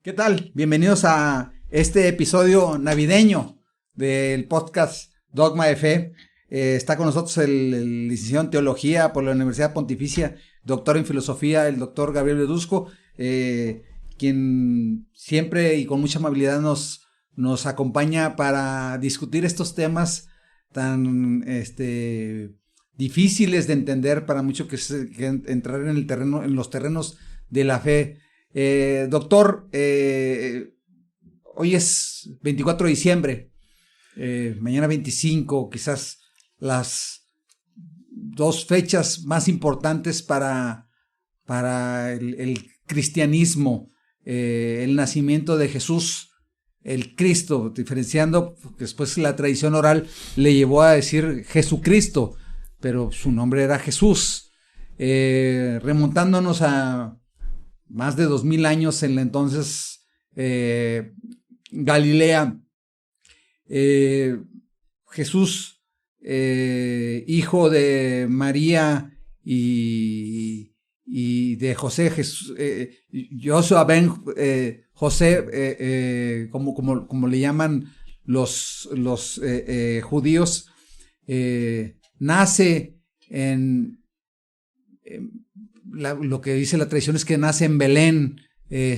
¿Qué tal? Bienvenidos a este episodio navideño del podcast Dogma de Fe. Está con nosotros el licenciado en Teología por la Universidad Pontificia, doctor en Filosofía, el doctor Gabriel Verduzco, quien siempre y con mucha amabilidad nos acompaña para discutir estos temas tan difíciles de entender para muchos que entrar en los terrenos de la fe. Doctor, hoy es 24 de diciembre, mañana 25, quizás las dos fechas más importantes para el cristianismo, el nacimiento de Jesús, el Cristo, diferenciando, después la tradición oral le llevó a decir Jesucristo, pero su nombre era Jesús, remontándonos a más de 2000 años en la entonces Galilea. Jesús, hijo de María y de José, Joshua ben José, como le llaman los judíos, nace lo que dice la tradición es que nace en Belén, y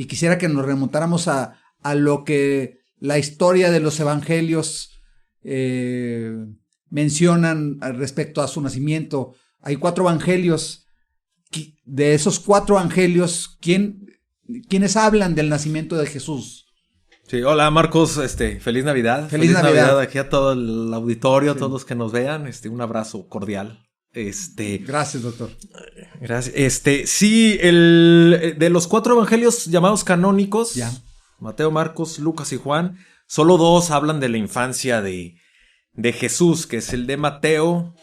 quisiera que nos remontáramos a lo que la historia de los evangelios mencionan respecto a su nacimiento. Hay 4 evangelios. De esos 4 evangelios, ¿quiénes hablan del nacimiento de Jesús? Sí, hola Marcos, feliz Navidad. Feliz Navidad aquí a todo el auditorio, sí. A todos los que nos vean, un abrazo cordial. Gracias, doctor. Gracias. Sí, de los 4 evangelios llamados canónicos, ya. Mateo, Marcos, Lucas y Juan, solo 2 hablan de la infancia de Jesús, que es el de Mateo,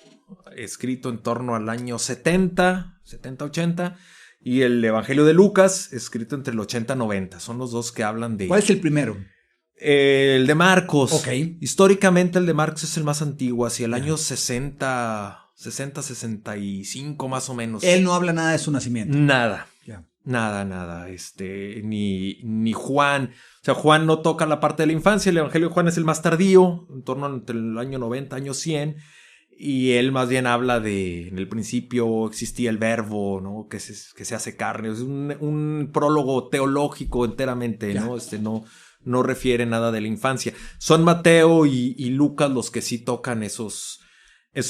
escrito en torno al año 70-80, y el evangelio de Lucas, escrito entre el 80-90. Son los 2 que hablan de... ¿Cuál es el primero? El de Marcos. Okay. Históricamente el de Marcos es el más antiguo, hacia el año 60-65 más o menos. Él no habla nada de su nacimiento. Nada. Yeah. Nada. Ni Juan. O sea, Juan no toca la parte de la infancia. El evangelio de Juan es el más tardío, en torno entre el año 90, año 100. Y él más bien habla de, en el principio existía el verbo, ¿no? Que se hace carne. Es un prólogo teológico enteramente, Yeah. ¿no? No refiere nada de la infancia. Son Mateo y Lucas los que sí tocan esos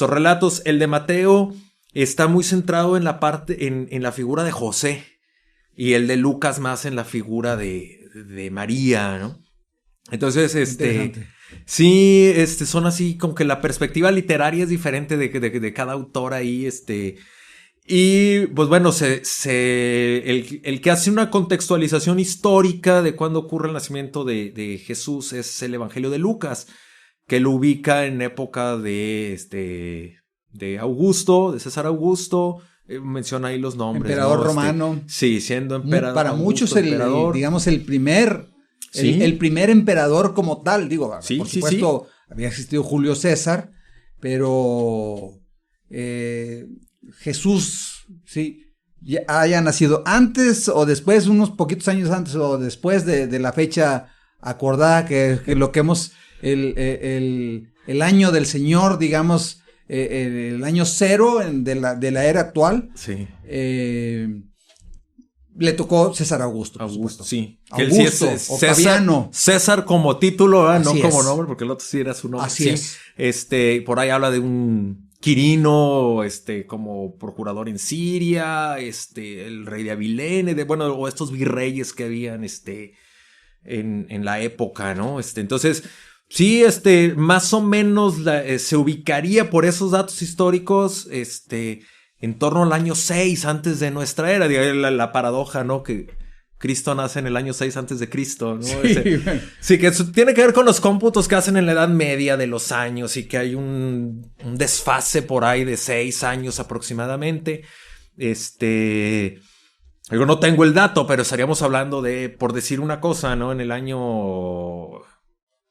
relatos. El de Mateo está muy centrado en la parte, en la figura de José. Y el de Lucas más en la figura de María, ¿no? Entonces, sí, son así como que la perspectiva literaria es diferente de cada autor ahí, y pues bueno, el que hace una contextualización histórica de cuándo ocurre el nacimiento de Jesús es el Evangelio de Lucas, que lo ubica en época de Augusto, de César Augusto. Menciona ahí los nombres. Emperador, ¿no? romano. Sí, siendo emperador. Para Augusto, muchos, emperador. digamos, el primer emperador como tal. Digo, sí, por supuesto, había existido Julio César, pero Jesús, sí, ya haya nacido antes o después, unos poquitos años antes o después de la fecha acordada, que lo que hemos, el año del Señor, digamos, el año 0 de la era actual. Sí. Le tocó César Augusto. Sí. Augusto, Octaviano. César como título, no Así como es. nombre, porque el otro sí era su nombre. Así sí. es. Por ahí habla de un Quirino, como procurador en Siria, el rey de Abilene, o estos virreyes que habían, en la época, ¿no? Entonces, sí, más o menos se ubicaría por esos datos históricos, en torno al año 6 antes de nuestra era. La paradoja, ¿no? Que Cristo nace en el año 6 antes de Cristo, ¿no? Sí, bueno. Sí, que eso tiene que ver con los cómputos que hacen en la Edad Media de los años y que hay un desfase por ahí de 6 años aproximadamente. Yo no tengo el dato, pero estaríamos hablando de, por decir una cosa, ¿no? En el año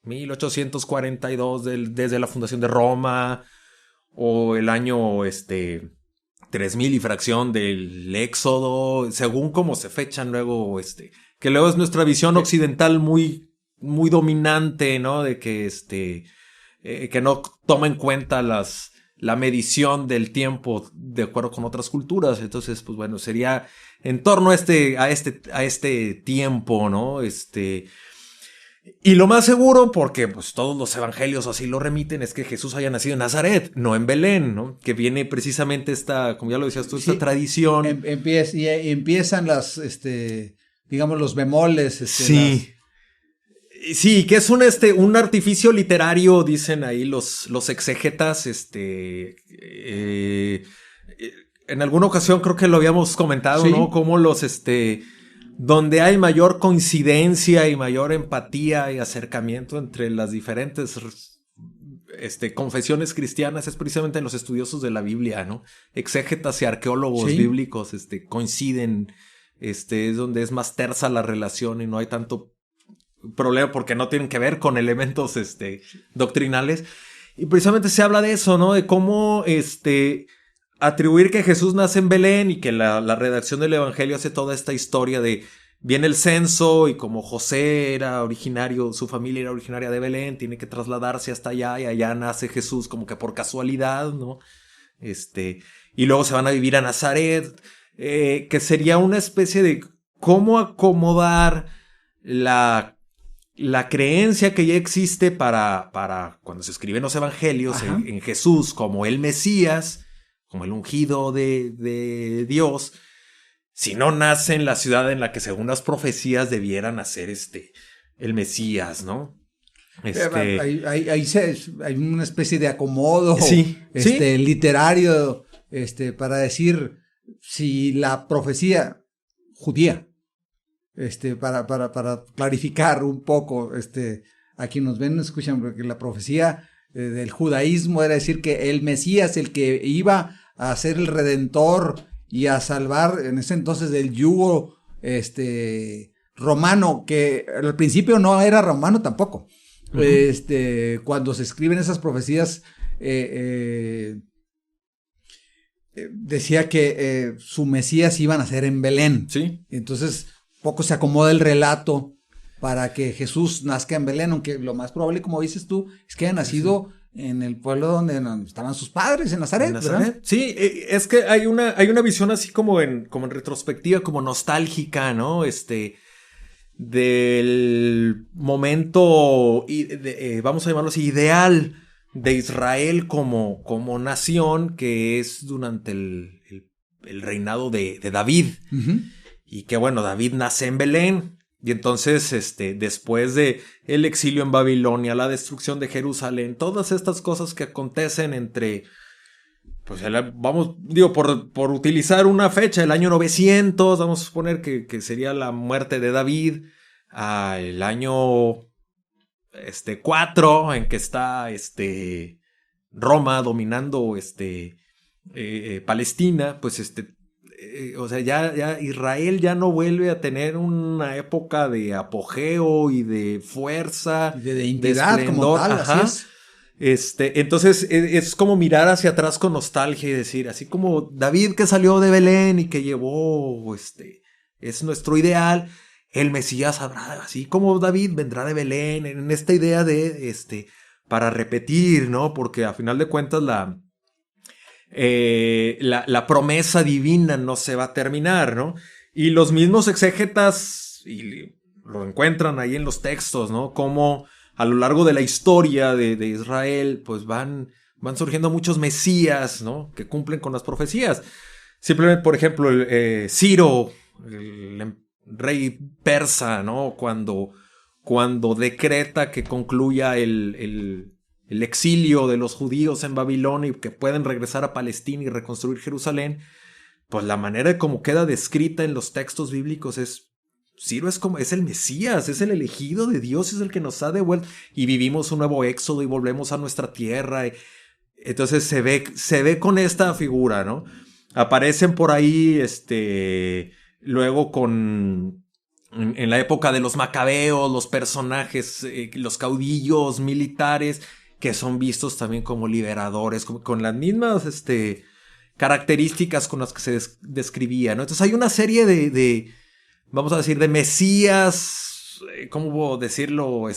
1842 desde la fundación de Roma, o el año 3000 y fracción del Éxodo, según cómo se fechan luego, que luego es nuestra visión occidental muy, muy dominante, ¿no? De que que no toma en cuenta la medición del tiempo de acuerdo con otras culturas. Entonces, pues bueno, sería en torno a este tiempo, ¿no? Y lo más seguro, porque pues todos los evangelios así lo remiten, es que Jesús haya nacido en Nazaret, no en Belén, ¿no? Que viene precisamente como ya lo decías tú, esta tradición. Empiezan digamos, los bemoles. Sí. Sí, que es un artificio literario, dicen ahí los exegetas, en alguna ocasión creo que lo habíamos comentado, ¿sí? ¿No? Como donde hay mayor coincidencia y mayor empatía y acercamiento entre las diferentes confesiones cristianas es precisamente en los estudiosos de la Biblia, ¿no? Exégetas y arqueólogos bíblicos coinciden, es donde es más tersa la relación y no hay tanto problema porque no tienen que ver con elementos doctrinales. Y precisamente se habla de eso, ¿no? De cómo atribuir que Jesús nace en Belén y que la redacción del evangelio hace toda esta historia de viene el censo y como José era originario, su familia era originaria de Belén, tiene que trasladarse hasta allá y allá nace Jesús como que por casualidad, ¿no? Y luego se van a vivir a Nazaret, que sería una especie de cómo acomodar la creencia que ya existe para cuando se escriben los evangelios en Jesús como el Mesías, como el ungido de Dios, si no nace en la ciudad en la que según las profecías debiera nacer el Mesías, ¿no? Hay una especie de acomodo ¿sí? literario para decir si la profecía judía, para clarificar un poco, a quien nos ven, escuchan, porque la profecía del judaísmo era decir que el Mesías, el que iba a ser el Redentor y a salvar en ese entonces del yugo romano, que al principio no era romano tampoco. Uh-huh. Cuando se escriben esas profecías, decía que su Mesías iba a nacer en Belén. Sí. Entonces, poco se acomoda el relato para que Jesús nazca en Belén, aunque lo más probable, como dices tú, es que haya nacido en el pueblo donde estaban sus padres, en Nazaret, ¿verdad? Sí, es que hay una visión así como en retrospectiva, como nostálgica, ¿no? Del momento, vamos a llamarlo así, ideal de Israel como nación, que es durante el reinado de David. Uh-huh. Y que bueno, David nace en Belén. Y entonces, después de el exilio en Babilonia, la destrucción de Jerusalén, todas estas cosas que acontecen entre, pues, por utilizar una fecha, el año 900, vamos a suponer que sería la muerte de David, el año 4, en que está Roma dominando Palestina, pues o sea, ya Israel ya no vuelve a tener una época de apogeo y de fuerza, de identidad, de esplendor, como tal, así es. Entonces es como mirar hacia atrás con nostalgia y decir, así como David que salió de Belén y que llevó, es nuestro ideal, el Mesías habrá, así como David vendrá de Belén, en esta idea de, para repetir, ¿no? Porque a final de cuentas la promesa divina no se va a terminar, ¿no? Y los mismos exégetas y lo encuentran ahí en los textos, ¿no? Como a lo largo de la historia de Israel, pues van surgiendo muchos mesías, ¿no? Que cumplen con las profecías. Simplemente, por ejemplo, Ciro, el rey persa, ¿no? Cuando decreta que concluya el exilio de los judíos en Babilonia y que pueden regresar a Palestina y reconstruir Jerusalén, pues la manera como queda descrita en los textos bíblicos Ciro es el Mesías, es el elegido de Dios, es el que nos ha devuelto y vivimos un nuevo éxodo y volvemos a nuestra tierra. Entonces se ve con esta figura, ¿no? Aparecen por ahí, luego en la época de los macabeos, los personajes, los caudillos militares, que son vistos también como liberadores, con las mismas características con las que se describía, ¿no? Entonces hay una serie vamos a decir, de mesías, ¿cómo puedo decirlo?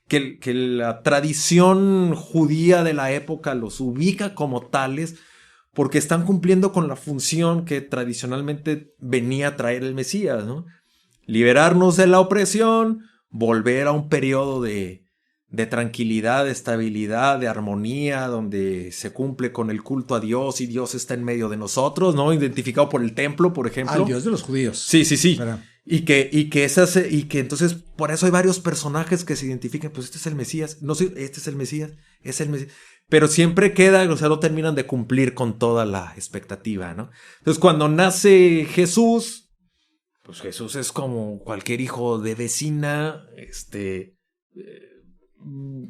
Que la tradición judía de la época los ubica como tales porque están cumpliendo con la función que tradicionalmente venía a traer el Mesías, ¿no? Liberarnos de la opresión, volver a un periodo de tranquilidad, de estabilidad, de armonía, donde se cumple con el culto a Dios y Dios está en medio de nosotros, ¿no? Identificado por el templo, por ejemplo. Al Dios de los judíos. Sí. Pero... Y que entonces por eso hay varios personajes que se identifican, pues este es el Mesías, no sé, este es el Mesías, es el Mesías, pero siempre queda, o sea, no terminan de cumplir con toda la expectativa, ¿no? Entonces cuando nace Jesús, pues Jesús es como cualquier hijo de vecina,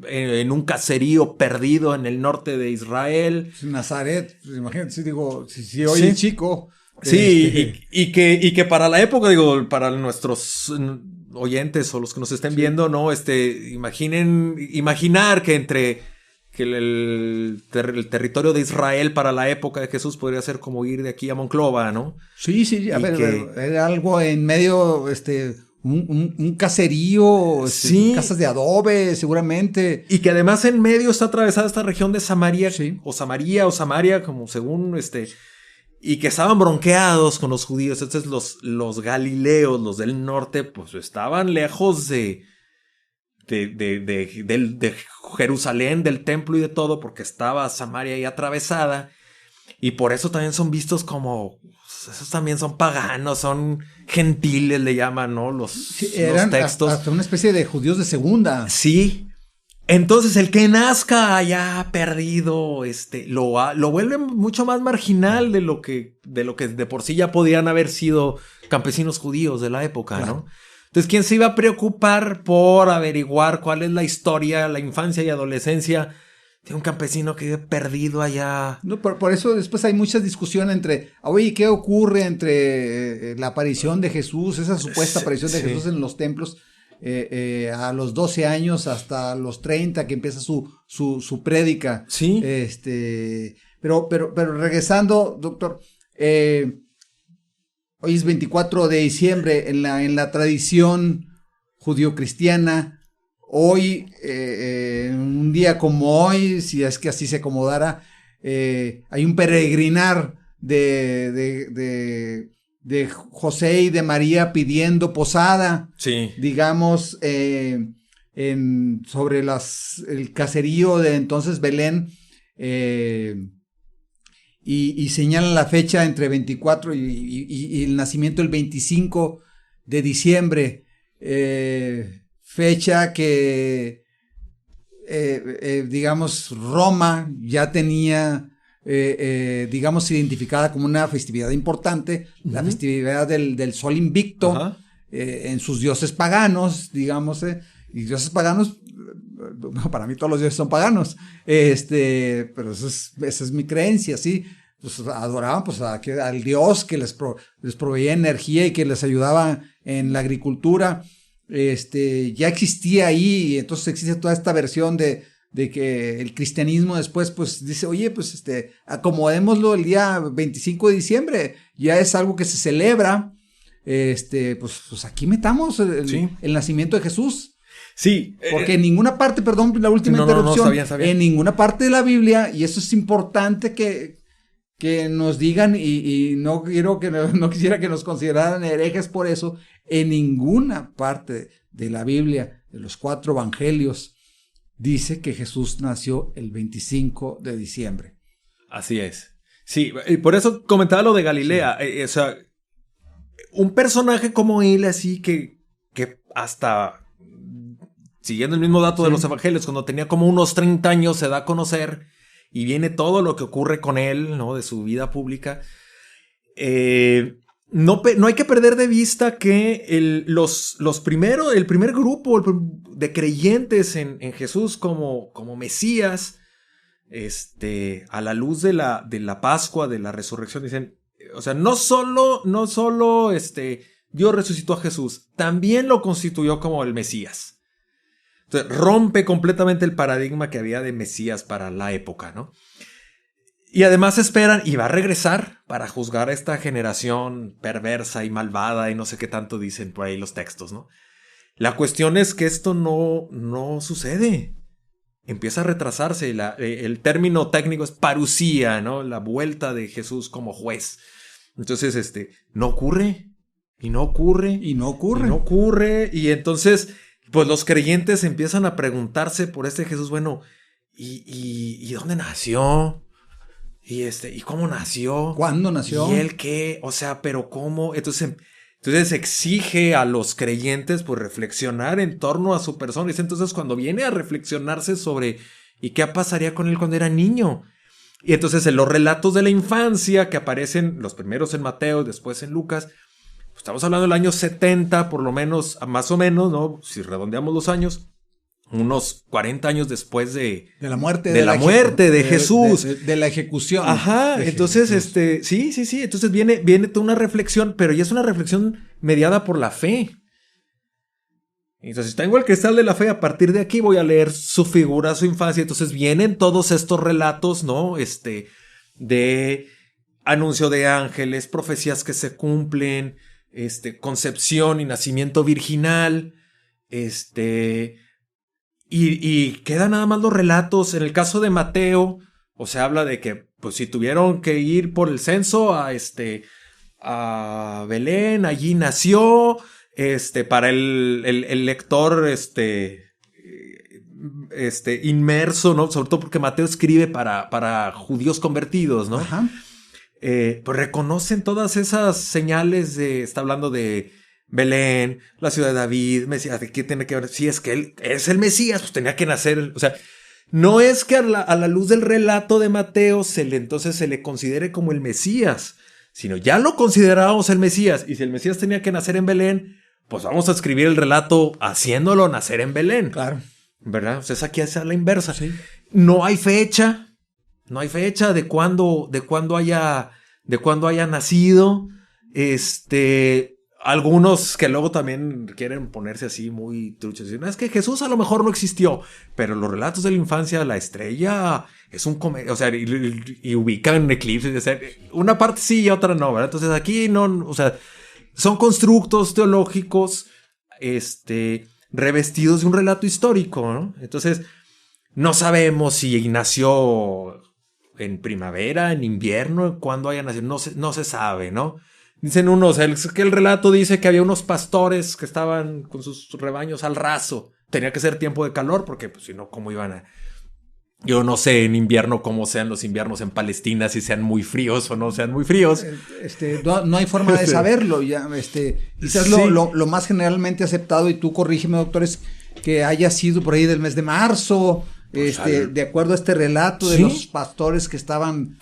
en un caserío perdido en el norte de Israel. Nazaret, pues imagínate, si hoy el chico... Sí, y que para la época, digo, para nuestros oyentes o los que nos estén viendo, ¿no? Imaginar que el territorio de Israel para la época de Jesús podría ser como ir de aquí a Monclova, ¿no? Sí, a ver, era algo en medio, un caserío, sí. Casas de adobe, seguramente. Y que además en medio está atravesada esta región de Samaria, sí. o Samaria, como según y que estaban bronqueados con los judíos. Entonces los galileos, los del norte, pues estaban lejos de Jerusalén, del templo y de todo, porque estaba Samaria ahí atravesada. Y por eso también son vistos como... Esos también son paganos, son gentiles, le llaman, ¿no? Los textos. Hasta una especie de judíos de segunda. Sí. Entonces el que nazca allá perdido, lo vuelve mucho más marginal de lo que de por sí ya podían haber sido campesinos judíos de la época, claro. ¿no? Entonces, ¿quién se iba a preocupar por averiguar cuál es la historia, la infancia y adolescencia de un campesino que vive perdido allá? No, por eso después hay mucha discusión entre, oye, ¿qué ocurre entre la aparición de Jesús, esa supuesta aparición de Jesús en los templos? A los 12 años hasta los 30 que empieza su prédica. Sí. Pero regresando, doctor, hoy es 24 de diciembre en la tradición judio-cristiana. Hoy, un día como hoy, si es que así se acomodara, hay un peregrinar de José y de María pidiendo posada, sí. digamos, sobre el caserío de entonces Belén, y señalan la fecha entre 24 y el nacimiento el 25 de diciembre, fecha que, digamos, Roma ya tenía... digamos, identificada como una festividad importante, uh-huh. La festividad del sol invicto, uh-huh. En sus dioses paganos, digamos, y dioses paganos, para mí todos los dioses son paganos, pero esa es mi creencia, ¿sí? Pues adoraban pues al dios que les proveía energía y que les ayudaba en la agricultura, ya existía ahí, y entonces existe toda esta versión de que el cristianismo después pues dice, oye, pues acomodémoslo el día 25 de diciembre, ya es algo que se celebra, pues aquí metamos el nacimiento de Jesús. Sí. Porque en ninguna parte, perdón, la última interrupción, está bien. En ninguna parte de la Biblia, y eso es importante que nos digan, y no quisiera que nos consideraran herejes por eso, en ninguna parte de la Biblia, de los 4 evangelios, dice que Jesús nació el 25 de diciembre. Así es. Sí, y por eso comentaba lo de Galilea. Sí. O sea, un personaje como él, así que hasta, siguiendo el mismo dato de los evangelios, cuando tenía como unos 30 años se da a conocer y viene todo lo que ocurre con él, ¿no? De su vida pública. No hay que perder de vista que el primer grupo de creyentes en Jesús como Mesías, a la luz de la Pascua, de la resurrección, dicen, o sea, no solo Dios resucitó a Jesús, también lo constituyó como el Mesías. Entonces, rompe completamente el paradigma que había de Mesías para la época, ¿no? Y además esperan, y va a regresar para juzgar a esta generación perversa y malvada y no sé qué tanto dicen por ahí los textos, ¿no? La cuestión es que esto no sucede. Empieza a retrasarse. El término técnico es parusía, ¿no? La vuelta de Jesús como juez. Entonces, no ocurre. Y no ocurre. Y no ocurre. Y no ocurre. Y entonces, pues los creyentes empiezan a preguntarse por este Jesús, bueno, ¿y dónde nació? ¿Y cómo nació? ¿Cuándo nació? ¿Y él qué? O sea, ¿pero cómo? Entonces exige a los creyentes pues reflexionar en torno a su persona. Entonces cuando viene a reflexionarse sobre ¿y qué pasaría con él cuando era niño? Y entonces en los relatos de la infancia que aparecen los primeros en Mateo, después en Lucas, pues estamos hablando del año 70 por lo menos, más o menos, ¿no? Si redondeamos los años, unos 40 años después de la muerte de Jesús. De la ejecución. Ajá, entonces, sí. Entonces viene toda una reflexión, pero ya es una reflexión mediada por la fe. Entonces, tengo el cristal de la fe, a partir de aquí voy a leer su figura, su infancia. Entonces vienen todos estos relatos, ¿no? De anuncio de ángeles, profecías que se cumplen, concepción y nacimiento virginal, Y quedan nada más los relatos. En el caso de Mateo, o sea, habla de que, pues, si tuvieron que ir por el censo a Belén, allí nació, para el lector, inmerso, ¿no? Sobre todo porque Mateo escribe para judíos convertidos, ¿no? Ajá. Pues reconocen todas esas señales está hablando de Belén, la ciudad de David, Mesías, ¿de qué tiene que ver? Si es que él es el Mesías, pues tenía que nacer, o sea, no es que a la luz del relato de Mateo entonces se le considere como el Mesías, sino ya lo considerábamos el Mesías, y si el Mesías tenía que nacer en Belén, pues vamos a escribir el relato haciéndolo nacer en Belén. Claro. ¿Verdad? O sea, es aquí a la inversa. Sí. No hay fecha de cuándo haya nacido, algunos que luego también quieren ponerse así muy truchos. Es que Jesús a lo mejor no existió, pero los relatos de la infancia, la estrella es un o sea, y ubican eclipses, o sea, una parte sí y otra no, ¿verdad? Entonces aquí no, o sea, son constructos teológicos, revestidos de un relato histórico, ¿no? Entonces, no sabemos si nació en primavera, en invierno, cuándo haya nacido, no se sabe, ¿no? Dicen unos, es que el relato dice que había unos pastores que estaban con sus rebaños al raso. Tenía que ser tiempo de calor porque, pues, si no, ¿cómo iban a...? Yo no sé en invierno cómo sean los inviernos en Palestina, si sean muy fríos o no sean muy fríos. No hay forma de saberlo. Ya, quizás sí. lo más generalmente aceptado, y tú corrígeme, doctor, es que haya sido por ahí del mes de marzo, pues de acuerdo a este relato de los pastores que estaban...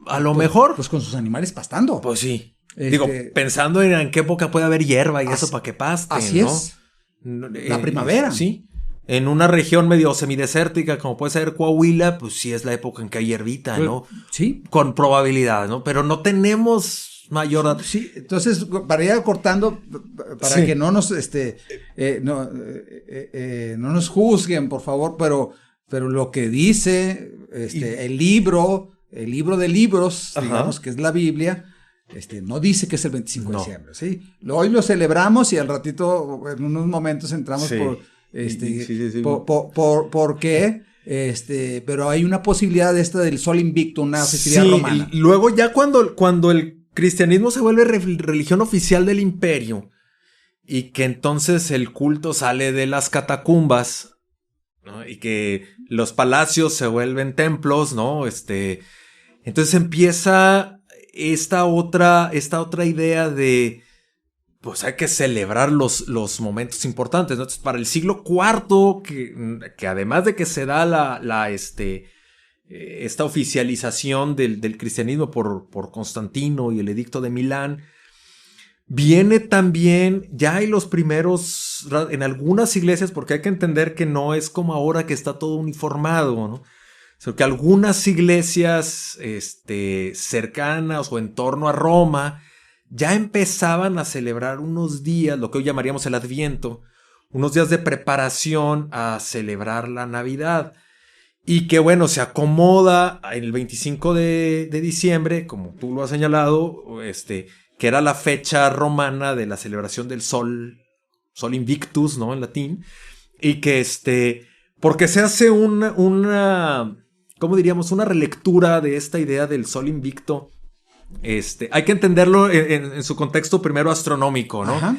A lo mejor. Pues con sus animales pastando. Pues sí. Digo, pensando en qué época puede haber hierba y eso para que pasten, así ¿no? Es. La primavera. Sí. En una región medio semidesértica como puede ser Coahuila, pues sí es la época en que hay hierbita, ¿no? Sí. Con probabilidad, ¿no? Pero no tenemos mayor dato. Sí, entonces, para ir acortando, para que no nos, no nos juzguen, por favor, pero lo que dice, el libro de libros, digamos que es la Biblia, no dice que es el 25 de diciembre, ¿sí? Hoy lo celebramos y al ratito, en unos momentos entramos por qué, pero hay una posibilidad del sol invicto, una festividad romana. Luego ya cuando el cristianismo se vuelve religión oficial del imperio y que entonces el culto sale de las catacumbas, ¿no? Y que los palacios se vuelven templos, ¿no? Entonces empieza esta otra idea de, pues hay que celebrar los momentos importantes, ¿no? Entonces, para el siglo IV, que además de que se da esta oficialización del cristianismo por Constantino y el edicto de Milán, viene también, ya hay los primeros, en algunas iglesias, porque hay que entender que no es como ahora que está todo uniformado, ¿no? O sea, que algunas iglesias cercanas o en torno a Roma ya empezaban a celebrar unos días, lo que hoy llamaríamos el Adviento, unos días de preparación a celebrar la Navidad. y que bueno, se acomoda el 25 de diciembre, como tú lo has señalado, que era la fecha romana de la celebración del Sol Invictus, ¿no? En latín, y que porque se hace una ¿cómo diríamos? Una relectura de esta idea del Sol Invicto. Hay que entenderlo en su contexto primero astronómico, ¿no? Ajá.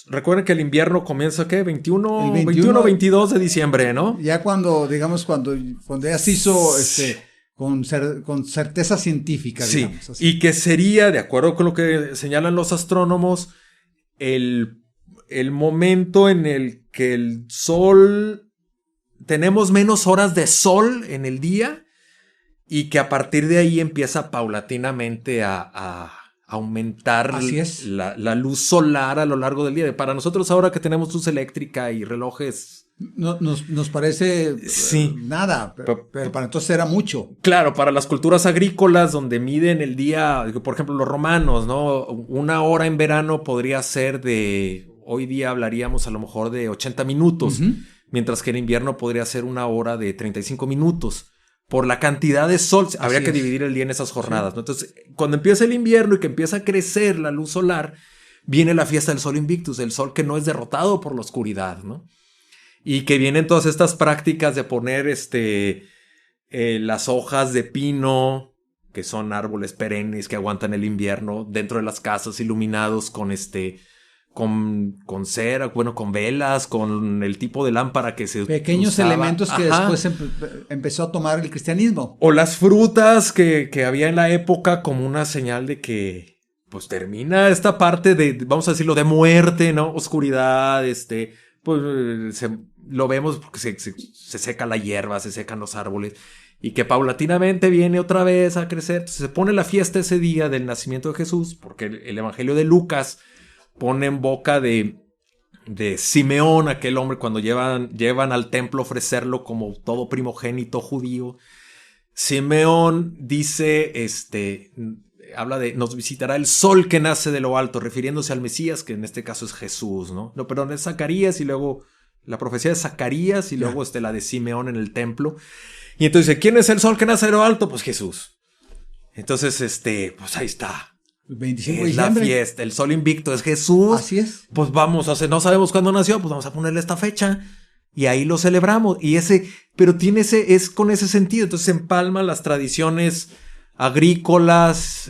Recuerden que el invierno comienza, ¿qué? 21, 22 de diciembre, ¿no? Ya cuando ya se hizo, con certeza científica, sí, digamos. Así. Y que sería, de acuerdo con lo que señalan los astrónomos, el momento en el que el sol, tenemos menos horas de sol en el día, y que a partir de ahí empieza paulatinamente a aumentar la luz solar a lo largo del día. Para nosotros ahora que tenemos luz eléctrica y relojes... Nos parece nada, pero para entonces era mucho. Claro, para las culturas agrícolas donde miden el día, por ejemplo los romanos, ¿no? Una hora en verano podría ser hoy día hablaríamos a lo mejor de 80 minutos, mientras que en invierno podría ser una hora de 35 minutos. Por la cantidad de sol, habría que dividir el día en esas jornadas, ¿no? Entonces, cuando empieza el invierno y que empieza a crecer la luz solar, viene la fiesta del Sol Invictus, el sol que no es derrotado por la oscuridad, ¿no? Y que vienen todas estas prácticas de poner las hojas de pino, que son árboles perennes que aguantan el invierno, dentro de las casas iluminados con cera, bueno, con velas, con el tipo de lámpara que se pequeños usaba. Elementos que después empezó a tomar el cristianismo. O las frutas que había en la época como una señal de que pues termina esta parte de, vamos a decirlo, de muerte, ¿no? Oscuridad, pues lo vemos porque se seca la hierba, se secan los árboles, y que paulatinamente viene otra vez a crecer. Entonces se pone la fiesta ese día del nacimiento de Jesús, porque el Evangelio de Lucas pone en boca de Simeón, aquel hombre cuando llevan al templo a ofrecerlo como todo primogénito judío. Simeón dice, habla de, nos visitará el sol que nace de lo alto, refiriéndose al Mesías, que en este caso es Jesús, ¿no? No, perdón, es Zacarías, y luego la profecía de Zacarías, y luego la de Simeón en el templo. Y entonces, ¿quién es el sol que nace de lo alto? Pues Jesús. Entonces, pues ahí está. El 25 de es diciembre. La fiesta, el Sol Invicto es Jesús. Así es. Pues vamos a hacer, no sabemos cuándo nació, pues vamos a ponerle esta fecha y ahí lo celebramos. Pero es con ese sentido. Entonces se empalman las tradiciones agrícolas,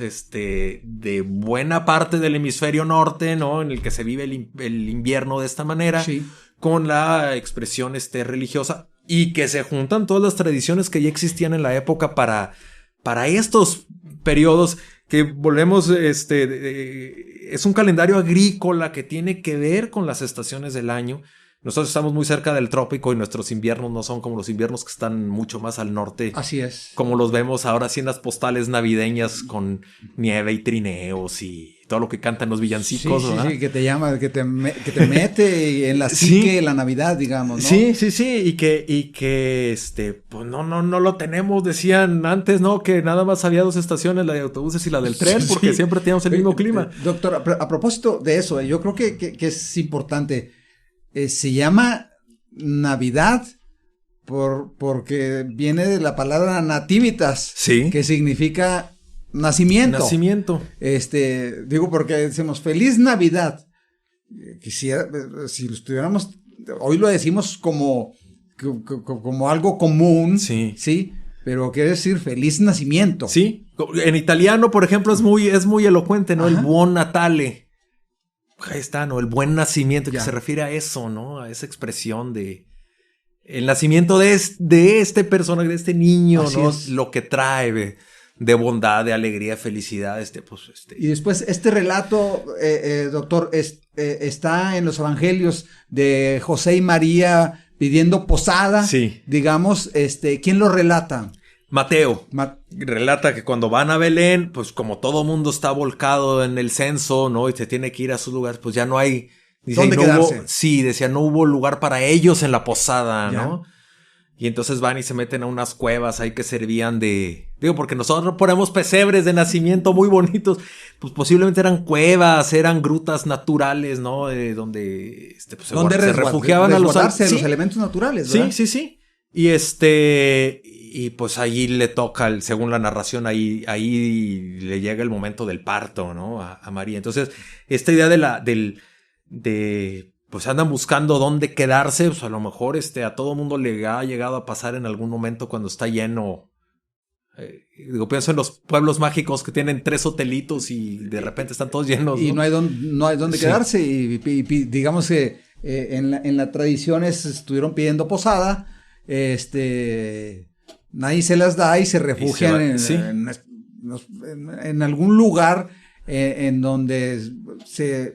de buena parte del hemisferio norte, ¿no? En el que se vive el invierno de esta manera, con la expresión religiosa, y que se juntan todas las tradiciones que ya existían en la época para estos periodos. Que volvemos, es un calendario agrícola que tiene que ver con las estaciones del año. Nosotros estamos muy cerca del trópico y nuestros inviernos no son como los inviernos que están mucho más al norte. Así es. Como los vemos ahora sí en las postales navideñas con nieve y trineos y todo lo que cantan los villancicos. Sí, que te llama, que te mete en la psique la Navidad, digamos, ¿no? Sí, y que pues no lo tenemos, decían antes, ¿no? Que nada más había dos estaciones, la de autobuses y la del tren, porque siempre teníamos el mismo clima. Doctor, a propósito de eso, yo creo que es importante. Se llama Navidad porque viene de la palabra nativitas, que significa nacimiento. Digo, porque decimos feliz Navidad. Quisiera, si lo estuviéramos, hoy lo decimos como algo común, sí, pero quiere decir feliz nacimiento. Sí, en italiano, por ejemplo, es muy elocuente, ¿no? Ajá. El buon Natale. Ahí está, ¿no? El buen nacimiento, que se refiere a eso, ¿no? A esa expresión de el nacimiento de este personaje, de este niño, así, ¿no? Es. Lo que trae de bondad, de alegría, felicidad, Y después, este relato, doctor, está en los evangelios de José y María pidiendo posada. Sí. Digamos, ¿quién lo relata? Mateo relata que cuando van a Belén, pues como todo mundo está volcado en el censo, ¿no? Y se tiene que ir a sus lugares, pues ya no hay... Dice, ¿dónde quedarse? Decía, no hubo lugar para ellos en la posada, ¿no? Y entonces van y se meten a unas cuevas ahí que servían de Digo, porque nosotros ponemos pesebres de nacimiento muy bonitos, pues posiblemente eran cuevas, eran grutas naturales, ¿no? Donde pues, donde se refugiaban a los elementos naturales, ¿verdad? Sí. Y y pues ahí le toca, según la narración, ahí le llega el momento del parto, ¿no? A María. Entonces, esta idea pues andan buscando dónde quedarse, pues a lo mejor a todo mundo le ha llegado a pasar en algún momento cuando está lleno. Pienso en los pueblos mágicos que tienen 3 hotelitos y de repente están todos llenos, ¿no? Y no hay dónde quedarse. Y digamos que en la tradición estuvieron pidiendo posada, nadie se las da y se refugian en algún lugar en donde se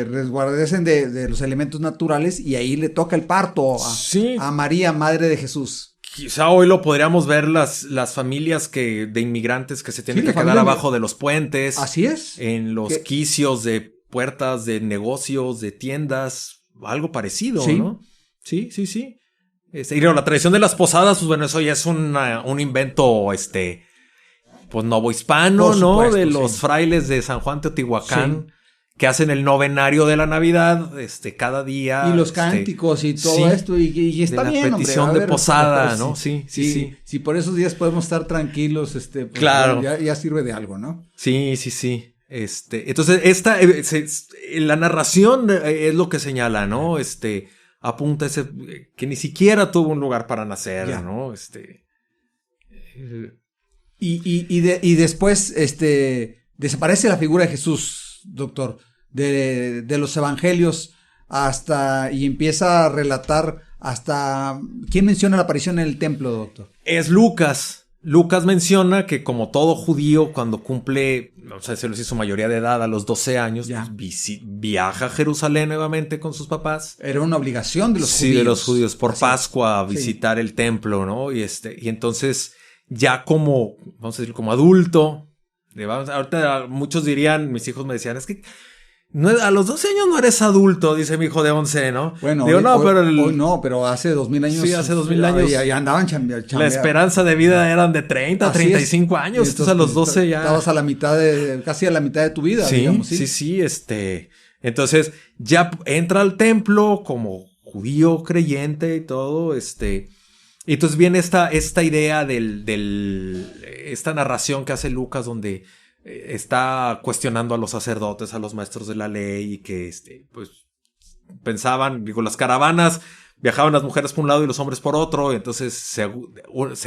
resguardecen de los elementos naturales, y ahí le toca el parto a María, madre de Jesús. Quizá hoy lo podríamos ver las familias de inmigrantes que se tienen que quedar abajo de los puentes. Así es. En los quicios de puertas de negocios, de tiendas, algo parecido, sí. ¿no? Sí. Y la tradición de las posadas, pues bueno, eso ya es un invento, pues novohispano, ¿no? Supuesto, de los frailes de San Juan Teotihuacán. Sí. Que hacen el novenario de la Navidad, cada día. Y los cánticos y todo esto, y está bien, la petición de posada, ¿no? Sí. Si por esos días podemos estar tranquilos, pues claro. Ya sirve de algo, ¿no? Sí. Entonces, la narración es lo que señala, ¿no? Apunta que ni siquiera tuvo un lugar para nacer, ya. ¿No? Y después, desaparece la figura de Jesús, doctor, de los evangelios, y empieza a relatar hasta... ¿Quién menciona la aparición en el templo, doctor? Es Lucas. Lucas menciona que, como todo judío, cuando cumple, no sé si su mayoría de edad, a los 12 años, pues, viaja a Jerusalén nuevamente con sus papás. Era una obligación de los judíos. Sí, de los judíos, por Pascua, a visitar el templo, ¿no? Y entonces, ya como, vamos a decir, como adulto... Ahorita muchos dirían, mis hijos me decían, es que a los 12 años no eres adulto, dice mi hijo de 11, ¿no? Bueno, digo, hoy no, pero hace 2000 años. Sí, hace 2000 años. Ya andaban chambeando. La esperanza de vida eran de 30, 35 años. Entonces a los 12 ya. Estabas casi a la mitad de tu vida, digamos. Sí. Entonces ya entra al templo como judío creyente y todo, Y entonces viene esta idea esta narración que hace Lucas, donde está cuestionando a los sacerdotes, a los maestros de la ley, y que pues pensaban, las caravanas viajaban las mujeres por un lado y los hombres por otro, y entonces se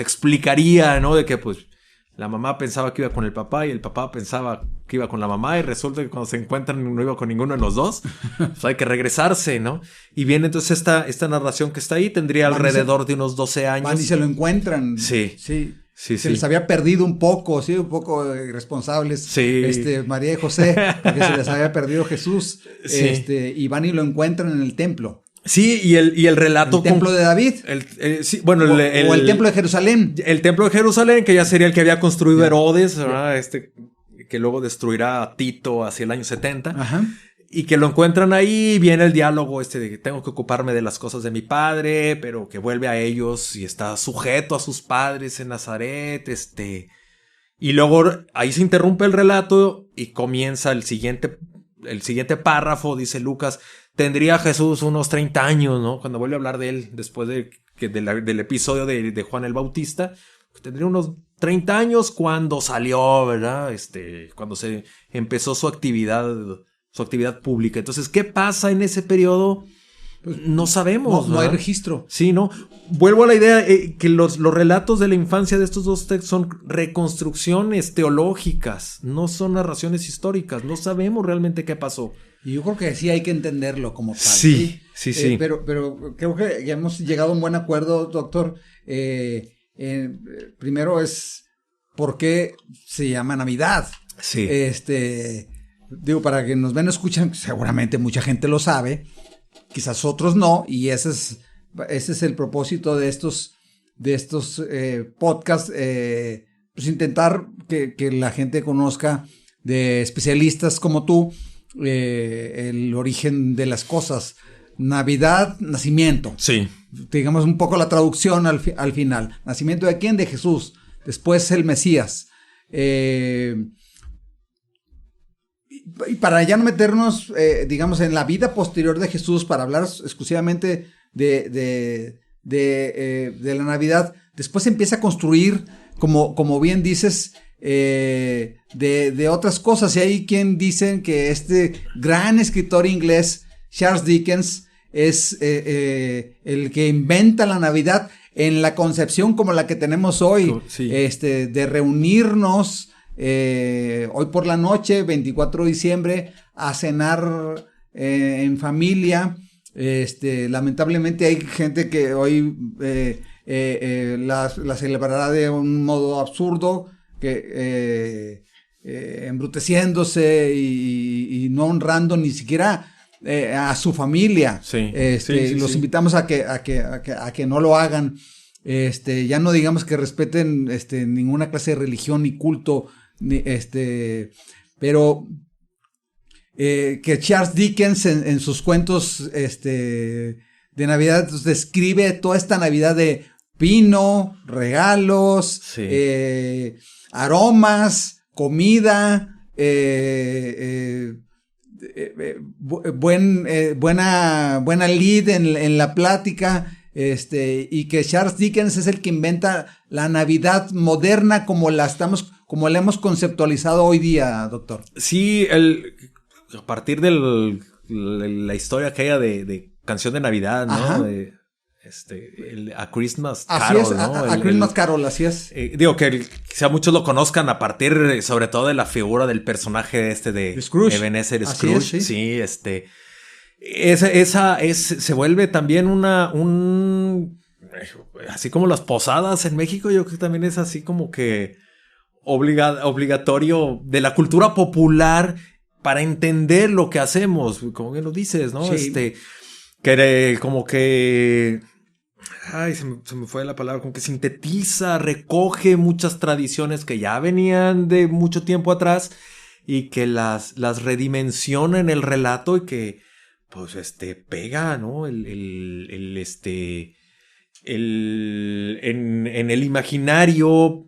explicaría, ¿no? De que pues la mamá pensaba que iba con el papá y el papá pensaba que iba con la mamá, y resulta que cuando se encuentran no iba con ninguno de los dos. Pues hay que regresarse, ¿no? Y viene entonces esta narración que está ahí, tendría alrededor de unos 12 años. Van y se lo encuentran. Sí. Se les había perdido un poco irresponsables. Sí. María y José, porque se les había perdido Jesús. Sí. Y van y lo encuentran en el templo. Sí, y el relato... El templo de David. Sí, bueno, o el templo de Jerusalén. El templo de Jerusalén, que ya sería el que había construido Herodes, ¿verdad? Que luego destruirá a Tito hacia el año 70. Ajá. Y que lo encuentran ahí, viene el diálogo de que tengo que ocuparme de las cosas de mi padre, pero que vuelve a ellos y está sujeto a sus padres en Nazaret, Y luego ahí se interrumpe el relato y comienza el siguiente párrafo, dice Lucas. Tendría Jesús unos 30 años, ¿no? Cuando vuelve a hablar de él, después del episodio de Juan el Bautista, tendría unos 30 años cuando salió, ¿verdad? Cuando se empezó su actividad pública. Entonces, ¿qué pasa en ese periodo? Pues, no sabemos. No hay registro. Sí, ¿no? Vuelvo a la idea que los relatos de la infancia de estos dos textos son reconstrucciones teológicas, no son narraciones históricas. No sabemos realmente qué pasó. Y yo creo que sí hay que entenderlo como tal. Sí. Pero creo que ya hemos llegado a un buen acuerdo, doctor. Primero es ¿por qué se llama Navidad? Sí. Para que nos ven o escuchan, seguramente mucha gente lo sabe, quizás otros no, y ese es el propósito de estos podcasts, pues intentar que la gente conozca de especialistas como tú el origen de las cosas. Navidad, nacimiento. Sí. Digamos un poco la traducción al final. ¿Nacimiento de quién? De Jesús. después el Mesías. Y para ya no meternos, digamos, en la vida posterior de Jesús, para hablar exclusivamente de la Navidad, después empieza a construir, como bien dices, de otras cosas. Y hay quien dicen que este gran escritor inglés, Charles Dickens, es el que inventa la Navidad en la concepción como la que tenemos hoy, sí. De reunirnos hoy por la noche, 24 de diciembre, a cenar en familia. Lamentablemente hay gente que hoy la celebrará de un modo absurdo, que embruteciéndose y no honrando ni siquiera a su familia. Sí. Los invitamos a que no lo hagan. Ya no digamos que respeten ninguna clase de religión ni culto, pero que Charles Dickens en sus cuentos de Navidad describe toda esta Navidad de pino, regalos, aromas, comida, buena lead en la plática, y que Charles Dickens es el que inventa la Navidad moderna como la hemos conceptualizado hoy día, doctor. Sí, a partir de la historia aquella de canción de Navidad, ¿no? Ajá. A Christmas Carol, así es, ¿no? A Christmas Carol, así es. Digo que quizá muchos lo conozcan a partir, sobre todo, de la figura del personaje de Scrooge. Ebenezer Así Scrooge. es, sí. Se vuelve también así como las posadas en México, yo creo que también es así como que obligatorio de la cultura popular para entender lo que hacemos, como bien lo dices, ¿no? Sí. Como que... Ay, se me fue la palabra, como que sintetiza, recoge muchas tradiciones que ya venían de mucho tiempo atrás y que las redimensiona en el relato y que, pues, pega, ¿no? En el imaginario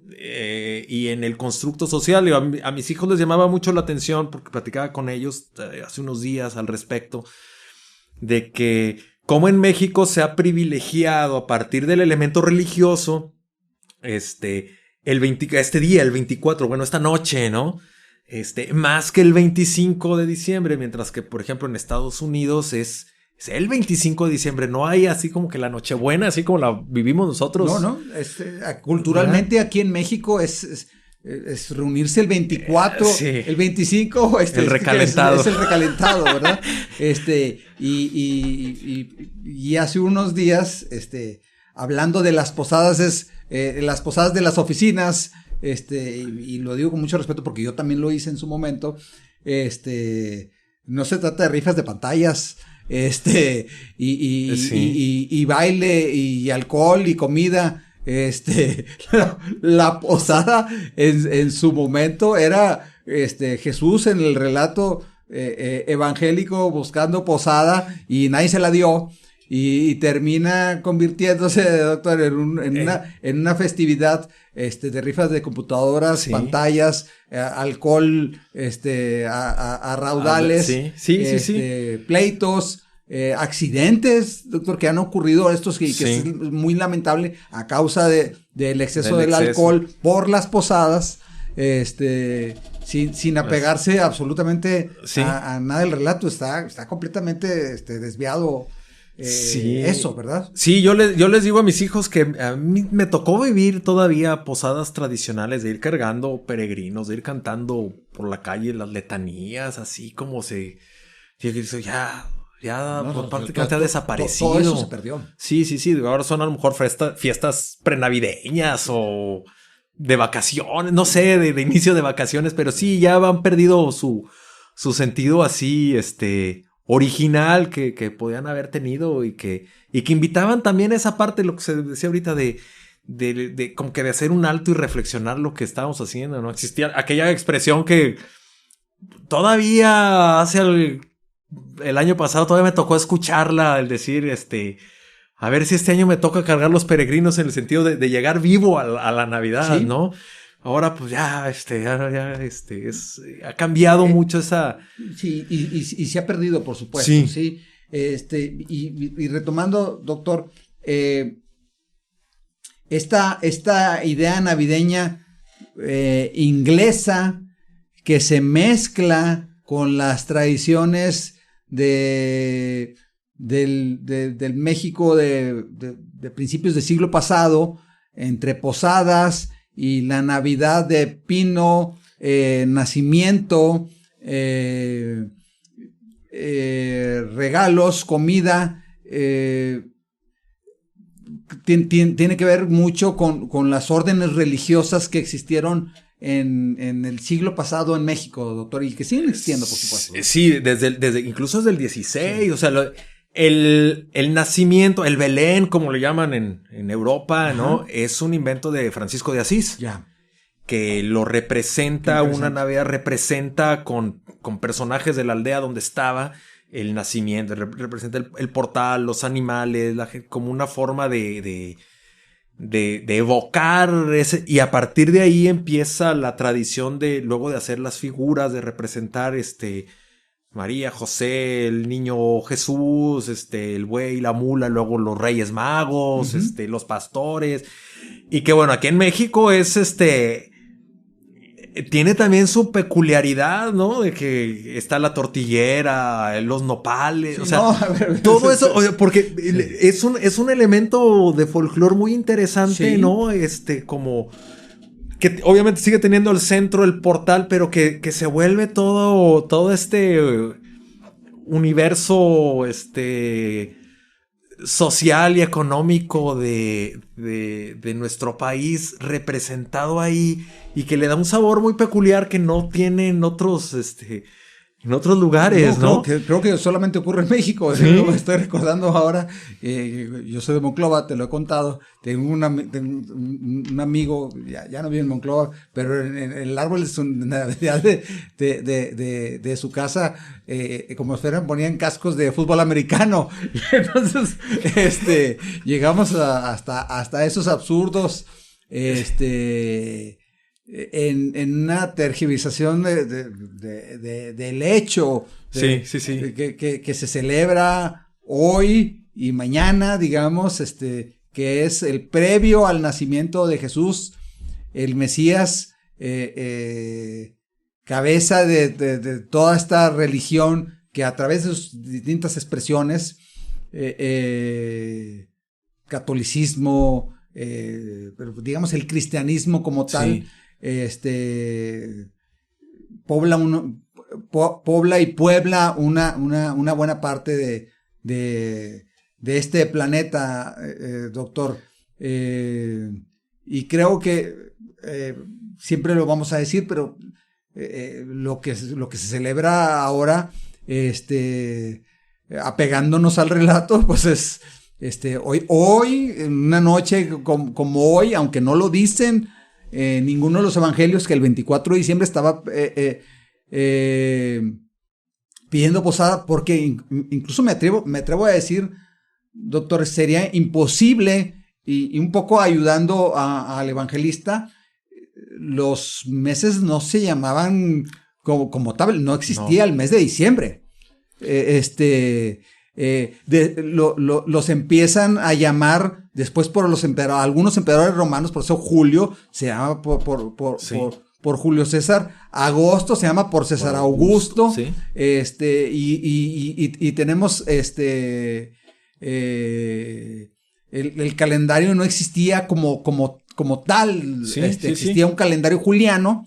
y en el constructo social. A mis hijos les llamaba mucho la atención porque platicaba con ellos hace unos días al respecto de que como en México se ha privilegiado a partir del elemento religioso, este día, el 24, bueno, esta noche, ¿no? Más que el 25 de diciembre, mientras que, por ejemplo, en Estados Unidos es el 25 de diciembre, no hay así como que la Nochebuena, así como la vivimos nosotros. No, culturalmente aquí en México es reunirse el 24, sí. El 25, el recalentado. Es el recalentado, ¿verdad? Y hace unos días, hablando de las posadas, las posadas de las oficinas, y lo digo con mucho respeto porque yo también lo hice en su momento, no se trata de rifas de pantallas, y baile y alcohol y comida. La posada en su momento era Jesús en el relato evangélico buscando posada y nadie se la dio y termina convirtiéndose, doctor, en una festividad de rifas de computadoras, sí. Pantallas, alcohol a raudales, sí. Pleitos, accidentes, doctor, que han ocurrido estos que es muy lamentable a causa del exceso del alcohol por las posadas, sin apegarse absolutamente a nada del relato. Está completamente desviado eso, ¿verdad? Sí, yo les digo a mis hijos que a mí me tocó vivir todavía posadas tradicionales, de ir cargando peregrinos, de ir cantando por la calle las letanías, así como prácticamente ha desaparecido. Todo eso se perdió. Sí. Ahora son a lo mejor fiestas prenavideñas o de vacaciones, no sé, de inicio de vacaciones, pero sí, ya han perdido su sentido así, original que podían haber tenido y que invitaban también a esa parte, lo que se decía ahorita de como que de hacer un alto y reflexionar lo que estábamos haciendo, ¿no? Existía aquella expresión que todavía hace el año pasado todavía me tocó escucharla, el decir, a ver si este año me toca cargar los peregrinos en el sentido de llegar vivo a la Navidad, sí, ¿no? Ahora pues ha cambiado mucho esa... Sí, y se ha perdido, por supuesto, sí. Y retomando, doctor, esta idea navideña inglesa que se mezcla con las tradiciones del México de principios del siglo pasado, entre posadas y la Navidad de pino, nacimiento, regalos, comida, tiene que ver mucho con las órdenes religiosas que existieron en el siglo pasado en México, doctor, y que siguen existiendo, por supuesto. Sí, incluso desde el 16, sí. O sea, el nacimiento, el Belén, como le llaman en Europa, ¿no? Es un invento de Francisco de Asís. Ya. Que lo representa, una Navidad representa con personajes de la aldea donde estaba el nacimiento, representa el portal, los animales, la gente, como una forma de evocar ese, y a partir de ahí empieza la tradición luego de hacer las figuras, de representar María, José, el niño Jesús, el buey, la mula, luego los Reyes Magos, los pastores, y que bueno, aquí en México es tiene también su peculiaridad, ¿no? De que está la tortillera, los nopales, sí, o sea, todo eso, porque es un elemento de folclore muy interesante, sí. ¿No? Como que obviamente sigue teniendo el centro, el portal, pero que se vuelve todo este universo, social y económico de nuestro país representado ahí y que le da un sabor muy peculiar que no tiene en otros lugares, ¿no? Creo que solamente ocurre en México. ¿Sí? Me estoy recordando ahora. Yo soy de Monclova, te lo he contado. Tengo un amigo, ya no vive en Monclova, pero en el árbol de su casa, como esperan, ponían cascos de fútbol americano. Y entonces, llegamos hasta esos absurdos, en una tergiversación del hecho sí. Que se celebra hoy y mañana, digamos, que es el previo al nacimiento de Jesús, el Mesías, cabeza de toda esta religión que a través de sus distintas expresiones, catolicismo, pero digamos el cristianismo como tal, sí. Pobla y puebla una buena parte de este planeta, doctor, y creo que siempre lo vamos a decir, pero lo que se celebra ahora, apegándonos al relato, pues es hoy en una noche como hoy, aunque no lo dicen ninguno de los evangelios, que el 24 de diciembre estaba pidiendo posada, porque incluso me atrevo a decir, doctor, sería imposible, y un poco ayudando al evangelista, los meses no se llamaban como tal, no existía el mes de diciembre. Los empiezan a llamar después por algunos emperadores romanos, por eso julio se llama por Julio César, agosto se llama por César Augusto, sí. Y tenemos el calendario no existía como tal, sí, existía un calendario juliano,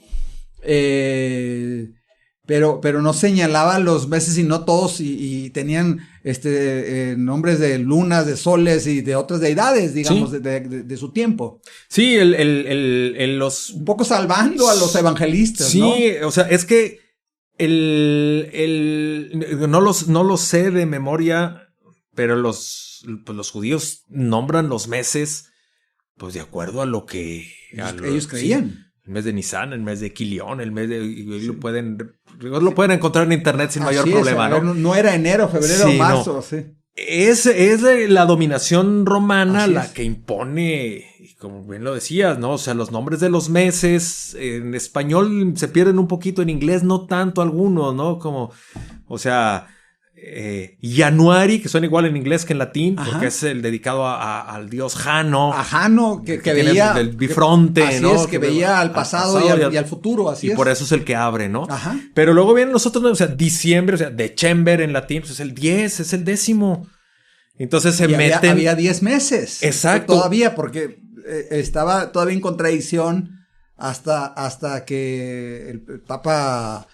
pero no señalaba los meses y no todos, y tenían nombres de lunas, de soles y de otras deidades, digamos, sí. de su tiempo. Sí, los... Un poco salvando a los evangelistas, sí, ¿no? O sea, es que no lo sé de memoria, pero los judíos nombran los meses pues de acuerdo a lo que... ellos creían. Sí. El mes de Nisan, el mes de Kilión, el mes de... Sí. Lo pueden encontrar en internet sin mayor problema, ¿no? No era enero, febrero, marzo, sí. Es la dominación romana Así la es. que impone, y como bien lo decías, ¿no? O sea, los nombres de los meses en español se pierden un poquito, en inglés no tanto algunos, ¿no? Como, o sea, Januari, que suena igual en inglés que en latín, Ajá. porque es el dedicado al dios Jano. A Jano, que tiene veía... el bifronte, así ¿no? es, que veía al pasado y al futuro, así y es. por eso es el que abre, ¿no? Ajá. Pero luego vienen los otros, o sea, diciembre, o sea, December en latín, pues es el 10, es el 10º. Entonces se Y meten. había 10 meses. Exacto. Todavía, porque estaba todavía en contradicción hasta que el Papa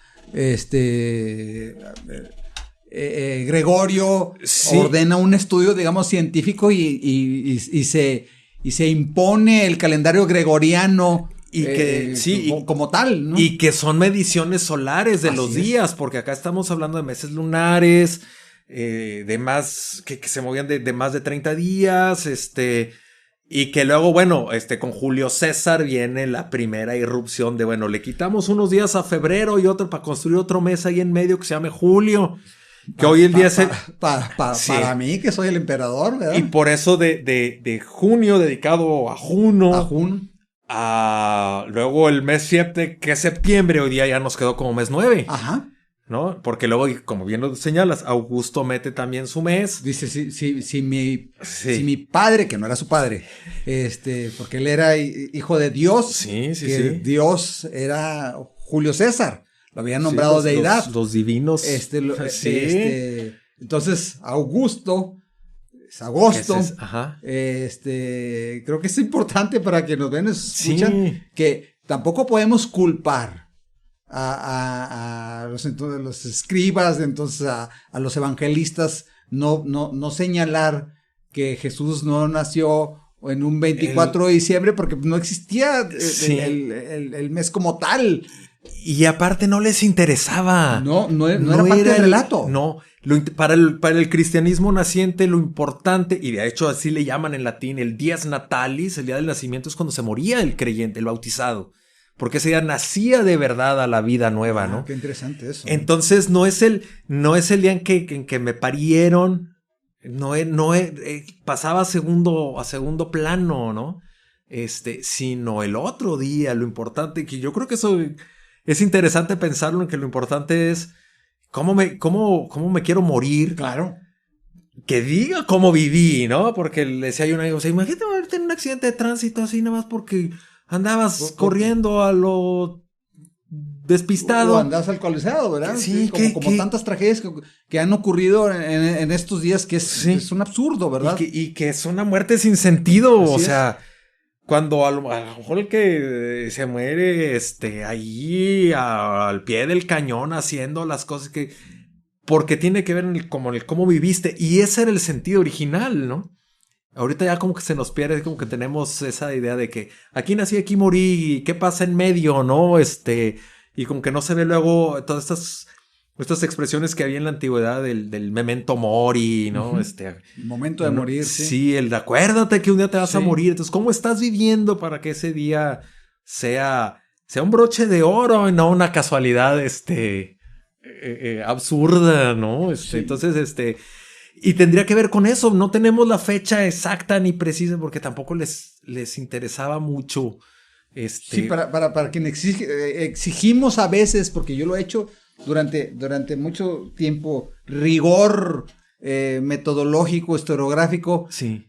Gregorio Sí. ordena un estudio, digamos, científico y se impone el calendario gregoriano. Y que sí, como tal, ¿no? Y que son mediciones solares de Así los es. días, porque acá estamos hablando de meses lunares, de más, que se movían de más de 30 días, y que luego, bueno, con Julio César viene la primera irrupción de, bueno, le quitamos unos días a febrero y otro para construir otro mes ahí en medio que se llame julio, que hoy el día es el... Sí. Sí. Para mí, que soy el emperador, ¿verdad? Y por eso de junio, dedicado a Juno, A Juno. luego el mes 7, que es septiembre, hoy día ya nos quedó como mes 9, Ajá. ¿no? Porque luego, como bien lo señalas, Augusto mete también su mes. Dice, si Sí. mi padre, que no era su padre, porque él era hijo de Dios, Sí, sí, que sí. Dios era Julio César, lo habían nombrado Sí, deidad. los divinos. Sí. Entonces, Augusto, es agosto, Ajá. creo que es importante para que nos vean y nos escuchan, Sí. que tampoco podemos culpar a los escribas, entonces a los evangelistas, no señalar que Jesús no nació en un 24 de diciembre porque no existía Sí. el mes como tal. Y aparte no les interesaba. No era parte del relato. No. Para el cristianismo naciente, lo importante, y de hecho así le llaman en latín, el dies natalis, el día del nacimiento, es cuando se moría el creyente, el bautizado. Porque ese día nacía de verdad a la vida nueva, ¿no? Qué interesante eso. Entonces no es el día en que me parieron, pasaba a segundo plano, ¿no? Sino el otro día, lo importante, que yo creo que eso es interesante pensarlo, en que lo importante es cómo me quiero morir. Claro. Que diga cómo viví, ¿no? Porque le decía yo a un amigo, o sea, imagínate muerte en un accidente de tránsito así nada más porque andabas corriendo a lo despistado. O andabas alcoholizado, ¿verdad? Sí, como tantas tragedias que han ocurrido en estos días, que es un absurdo, ¿verdad? Y que es una muerte sin sentido. Así o es. sea, cuando a lo mejor el que se muere ahí al pie del cañón haciendo las cosas que... Porque tiene que ver en el cómo viviste. Y ese era el sentido original, ¿no? Ahorita ya como que se nos pierde, como que tenemos esa idea de que aquí nací, aquí morí, ¿qué pasa en medio, no? Y como que no se ve luego todas estas expresiones que había en la antigüedad del memento mori, ¿no? Uh-huh. El momento de morir, sí. Sí, el de acuérdate que un día te vas Sí. a morir. Entonces, ¿cómo estás viviendo para que ese día sea un broche de oro y no una casualidad, absurda, ¿no? Sí. Entonces, y tendría que ver con eso. No tenemos la fecha exacta ni precisa porque tampoco les interesaba mucho. Sí, para quien exigimos a veces, porque yo lo he hecho durante mucho tiempo, rigor metodológico, historiográfico, Sí.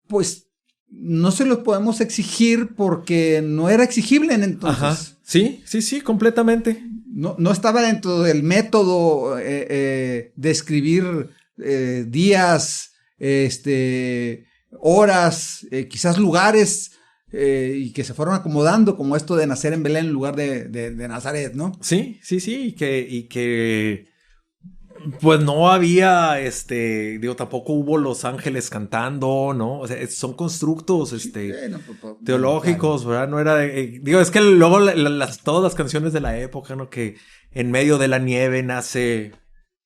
pues no se lo podemos exigir porque no era exigible en entonces. Ajá. Sí, completamente. No estaba dentro del método de escribir días, horas, quizás lugares, y que se fueron acomodando, como esto de nacer en Belén en lugar de Nazaret, ¿no? Sí, y que pues no había, tampoco hubo los ángeles cantando, ¿no? O sea, son constructos, teológicos, claro. ¿verdad? No era es que luego todas las canciones de la época, ¿no? Que en medio de la nieve nace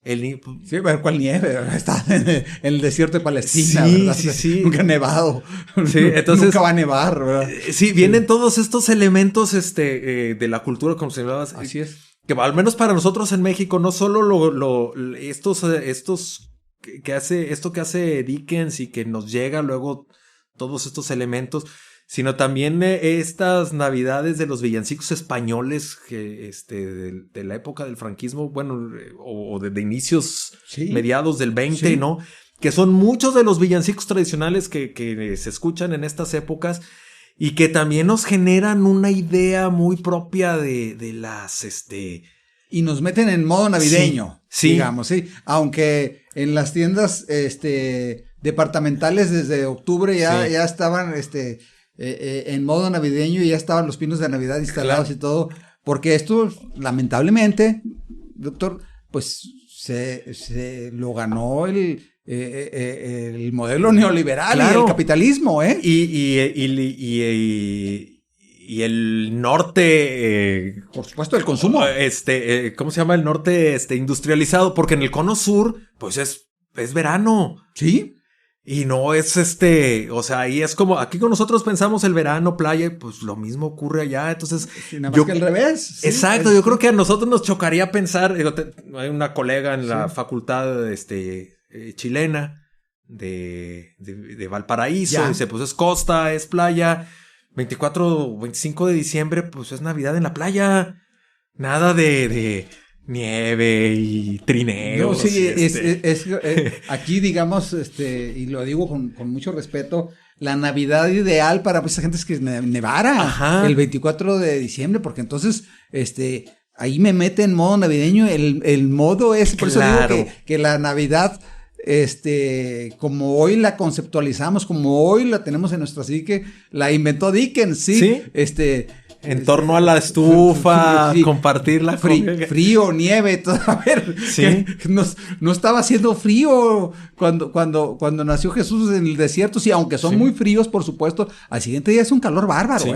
Sí, pero ¿cuál nieve? Está en el desierto de Palestina, sí, ¿verdad? Sí. Nunca ha nevado. Sí, entonces... Nunca va a nevar, ¿verdad? Sí, vienen todos estos elementos, de la cultura, como se llamaba. Así es. Que al menos para nosotros en México, no solo estos que hace, esto que hace Dickens y que nos llega luego todos estos elementos, sino también estas navidades de los villancicos españoles que de la época del franquismo, bueno, o de inicios, mediados del 20, ¿no? Que son muchos de los villancicos tradicionales que se escuchan en estas épocas y que también nos generan una idea muy propia de las, Y nos meten en modo navideño, sí, digamos, sí. Aunque en las tiendas, departamentales desde octubre ya estaban, en modo navideño y ya estaban los pinos de Navidad instalados y todo. Porque esto, lamentablemente, doctor, pues se lo ganó el modelo neoliberal y el capitalismo, ¿eh? Y el norte, por supuesto, el consumo. ¿Cómo se llama? El norte, industrializado, porque en el cono sur, pues es verano. Sí. Y no es o sea, ahí es como, aquí con nosotros pensamos el verano, playa, pues lo mismo ocurre allá, entonces. Sí, nada más que al revés. Sí, exacto, yo creo que a nosotros nos chocaría pensar, hay una colega en la facultad, chilena de Valparaíso, dice, pues es costa, es playa, 24, 25 de diciembre, pues es Navidad en la playa, nada de nieve y trineos. No, sí, aquí digamos, y lo digo con mucho respeto, la Navidad ideal para esa gente es que nevara el 24 de diciembre, porque entonces, ahí me mete en modo navideño, el modo es, por eso digo que la Navidad, como hoy la conceptualizamos, como hoy la tenemos en nuestra psique, la inventó Dickens, ¿sí? En torno a la estufa, compartir la frío, nieve, todo. A ver, no estaba haciendo frío cuando nació Jesús en el desierto, sí, aunque son muy fríos, por supuesto, al siguiente día es un calor bárbaro,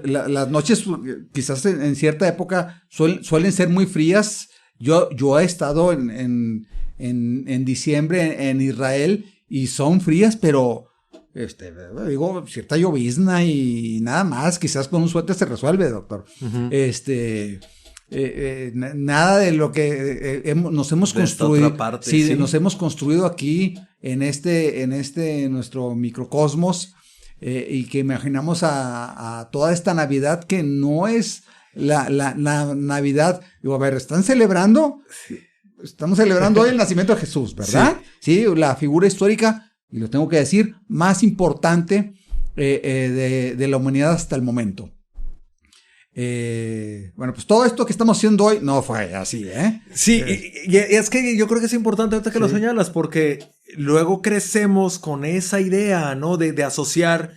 las noches, quizás en cierta época, suelen ser muy frías. Yo he estado en diciembre en Israel y son frías, pero digo, cierta llovizna y nada más, quizás con un suéter se resuelve, doctor. Uh-huh. Nada de lo que nos hemos construido. Parte, nos hemos construido aquí en nuestro microcosmos, y que imaginamos a toda esta Navidad que no es la Navidad. Digo, a ver, estamos celebrando hoy el nacimiento de Jesús, ¿verdad? Sí, la figura histórica, y lo tengo que decir, más importante de la humanidad hasta el momento. Bueno, pues todo esto que estamos haciendo hoy no fue así, ¿eh? Sí, y es que yo creo que es importante ahorita que lo señalas, porque luego crecemos con esa idea, ¿no? De asociar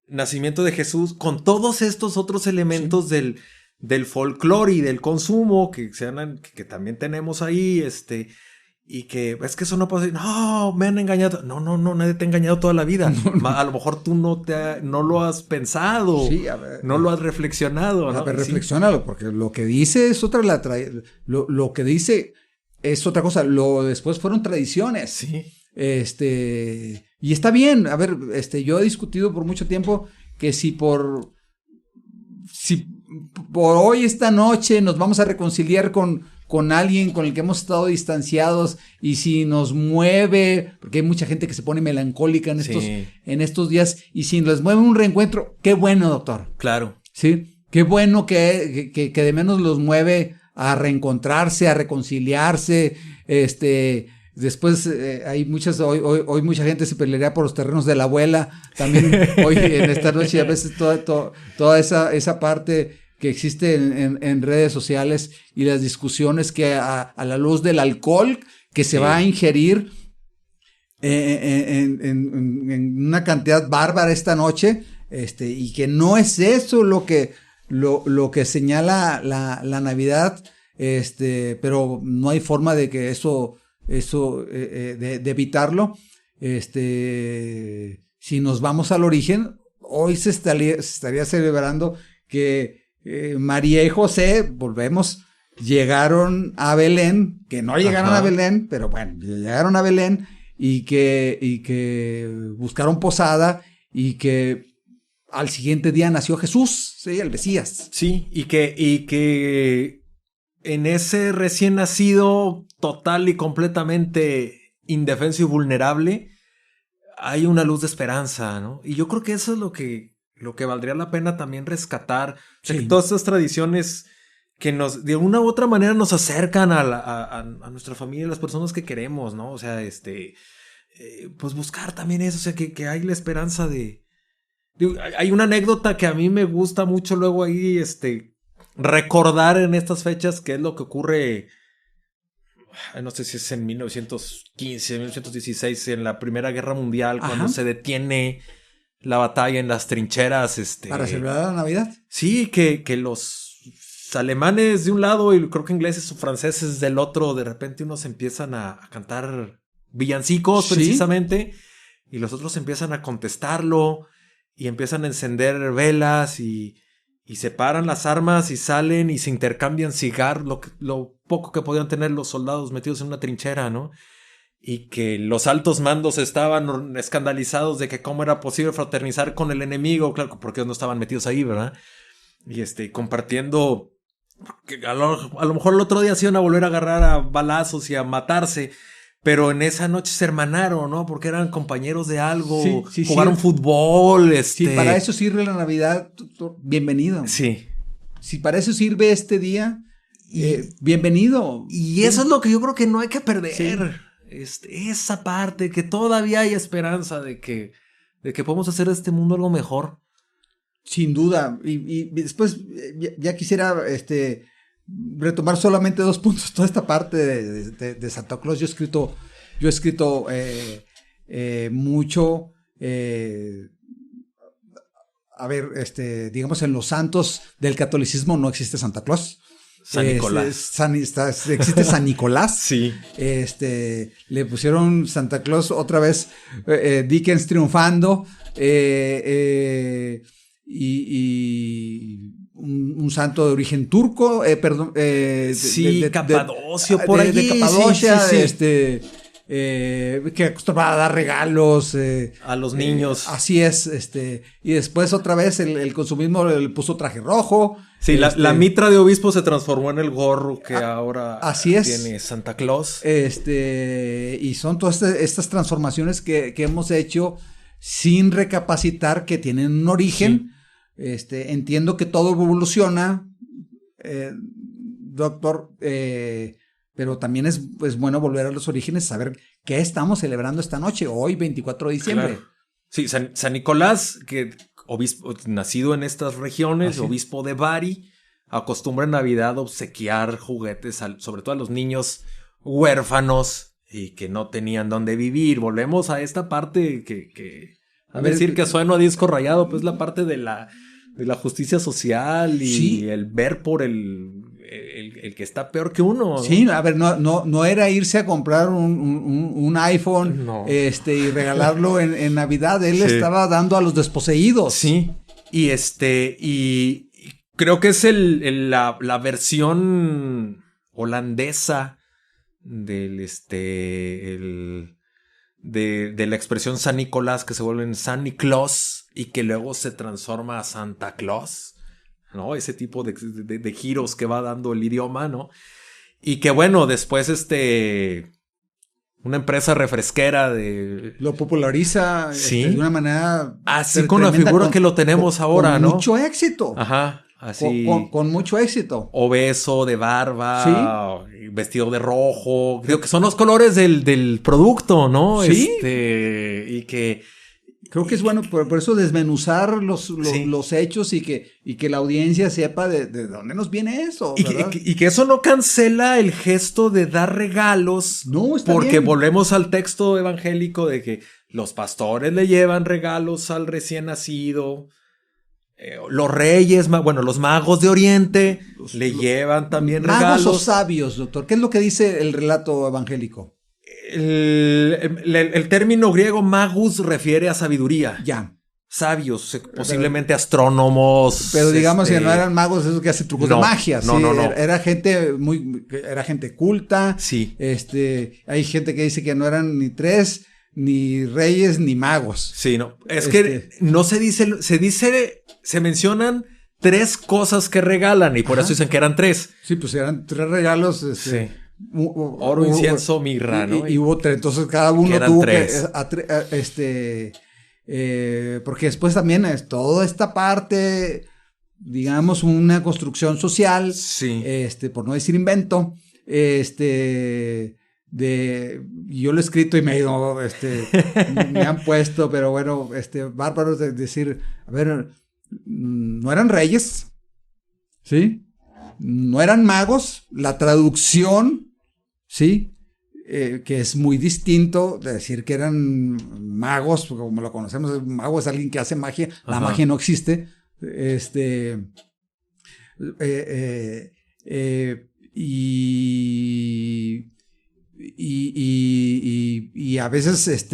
nacimiento de Jesús con todos estos otros elementos del folclore y del consumo que también tenemos ahí, y que es que eso no puede ser, no, me han engañado. No, nadie te ha engañado toda la vida. A lo mejor tú no lo has pensado, no lo has reflexionado, ¿no? A ver, reflexiónalo, porque lo que dice es otra, lo que dice es otra cosa, después fueron tradiciones. Sí. Y está bien, a ver, yo he discutido por mucho tiempo que si por hoy, esta noche, nos vamos a reconciliar con alguien con el que hemos estado distanciados, y si nos mueve, porque hay mucha gente que se pone melancólica en estos días, y si les mueve un reencuentro, qué bueno, doctor. Claro. Sí, qué bueno que de menos los mueve a reencontrarse, a reconciliarse, después hay hoy mucha gente se pelearía por los terrenos de la abuela, también hoy en esta noche, a veces toda esa parte que existe en redes sociales y las discusiones que a la luz del alcohol que se va a ingerir en una cantidad bárbara esta noche, y que no es eso lo que señala la Navidad, pero no hay forma de que eso de evitarlo. Si nos vamos al origen, hoy se estaría celebrando que María y José, volvemos, llegaron a Belén, que no llegaron a Belén, pero bueno, llegaron a Belén, y que buscaron posada, y que al siguiente día nació Jesús, sí, el Mesías. Sí, y que en ese recién nacido total y completamente indefenso y vulnerable, hay una luz de esperanza, ¿no? Y yo creo que eso es lo que valdría la pena también rescatar. O sea, Sí. que todas estas tradiciones que nos, de una u otra manera, nos acercan a nuestra familia, a las personas que queremos, ¿no? O sea, pues buscar también eso, o sea, que hay la esperanza de... Digo, hay una anécdota que a mí me gusta mucho luego ahí, recordar en estas fechas, que es lo que ocurre, no sé si es en 1915, 1916, en la Primera Guerra Mundial, cuando se detiene la batalla en las trincheras. Para celebrar la Navidad. Sí, que los alemanes de un lado y creo que ingleses o franceses del otro, de repente unos empiezan a cantar villancicos, ¿sí? Precisamente, y los otros empiezan a contestarlo y empiezan a encender velas y separan las armas y salen y se intercambian cigarros, lo poco que podían tener los soldados metidos en una trinchera, ¿no? Y que los altos mandos estaban escandalizados de que cómo era posible fraternizar con el enemigo, claro, porque ellos no estaban metidos ahí, ¿verdad? Y compartiendo, que a lo mejor el otro día se iban a volver a agarrar a balazos y a matarse, pero en esa noche se hermanaron, ¿no? Porque eran compañeros de algo, jugaron fútbol, Sí, para eso sirve la Navidad, bienvenido. Sí. Si para eso sirve este día, bienvenido. Y eso es lo que yo creo que no hay que perder. Sí. Esa parte, que todavía hay esperanza de que podemos hacer de este mundo algo mejor. Sin duda. Y después ya quisiera retomar solamente 2 puntos. Toda esta parte de Santa Claus. Yo he escrito mucho. A ver, digamos, en los santos del catolicismo no existe Santa Claus. San Nicolás. Existe San Nicolás. Sí. Le pusieron Santa Claus otra vez, Dickens triunfando. Y un santo de origen turco, Capadocio, por allí. De Capadocia, sí. Que acostumbraba a dar regalos a los niños. Así es, y después otra vez el consumismo le puso traje rojo. Sí, la mitra de obispo se transformó en el gorro que ahora así es. Tiene Santa Claus. Y son todas estas transformaciones que hemos hecho sin recapacitar, que tienen un origen. Sí. Entiendo que todo evoluciona, doctor, pero también es bueno volver a los orígenes, saber qué estamos celebrando esta noche, hoy 24 de diciembre. Claro. Sí, San Nicolás, que obispo, nacido en estas regiones, obispo de Bari, acostumbra en Navidad obsequiar juguetes, sobre todo a los niños huérfanos y que no tenían dónde vivir. Volvemos a esta parte que decir que sueno a disco rayado, pues la parte de la justicia social y el ver por el que está peor que uno. Sí, a ver, no era irse a comprar un iPhone y regalarlo en Navidad. Él estaba dando a los desposeídos. Sí. Y creo que es la versión holandesa del de la expresión San Nicolás, que se vuelve en San Nicolás y que luego se transforma a Santa Claus, ¿no? Ese tipo de giros que va dando el idioma, ¿no? Y que bueno, después una empresa refresquera lo populariza de una manera así con la figura que lo tenemos ahora, con ¿no? Mucho éxito. Ajá. Así, con mucho éxito. Obeso, de barba, vestido de rojo. Creo que son los colores del producto, ¿no? Sí. Y que... Creo que es bueno por eso desmenuzar los hechos y que la audiencia sepa de dónde nos viene eso, ¿verdad? Y que eso no cancela el gesto de dar regalos. No, está porque bien. Volvemos al texto evangélico de que los pastores le llevan regalos al recién nacido. Los reyes, los magos de Oriente le llevan también regalos. Magos o sabios, doctor. ¿Qué es lo que dice el relato evangélico? El término griego magus refiere a sabiduría. Ya. Sabios, posiblemente astrónomos. Pero digamos que no eran magos esos que hacen trucos de magia. No. Era gente era gente culta. Sí. Hay gente que dice que no eran ni 3, ni reyes, ni magos. Sí, no. Es que no se dice, se mencionan 3 cosas que regalan y por eso dicen que eran 3. Sí, pues eran 3 regalos. Sí. Oro, incienso, mirra, ¿no? Y hubo 3, entonces cada uno eran tuvo 3. Porque después también es toda esta parte, digamos, una construcción social, Sí. por no decir invento, yo lo he escrito y me he ido, me han puesto, pero bueno, bárbaros de decir, a ver, no eran reyes, ¿sí? No eran magos, la traducción, ¿sí? Que es muy distinto de decir que eran magos, porque como lo conocemos, el mago es alguien que hace magia, la magia no existe, y a veces,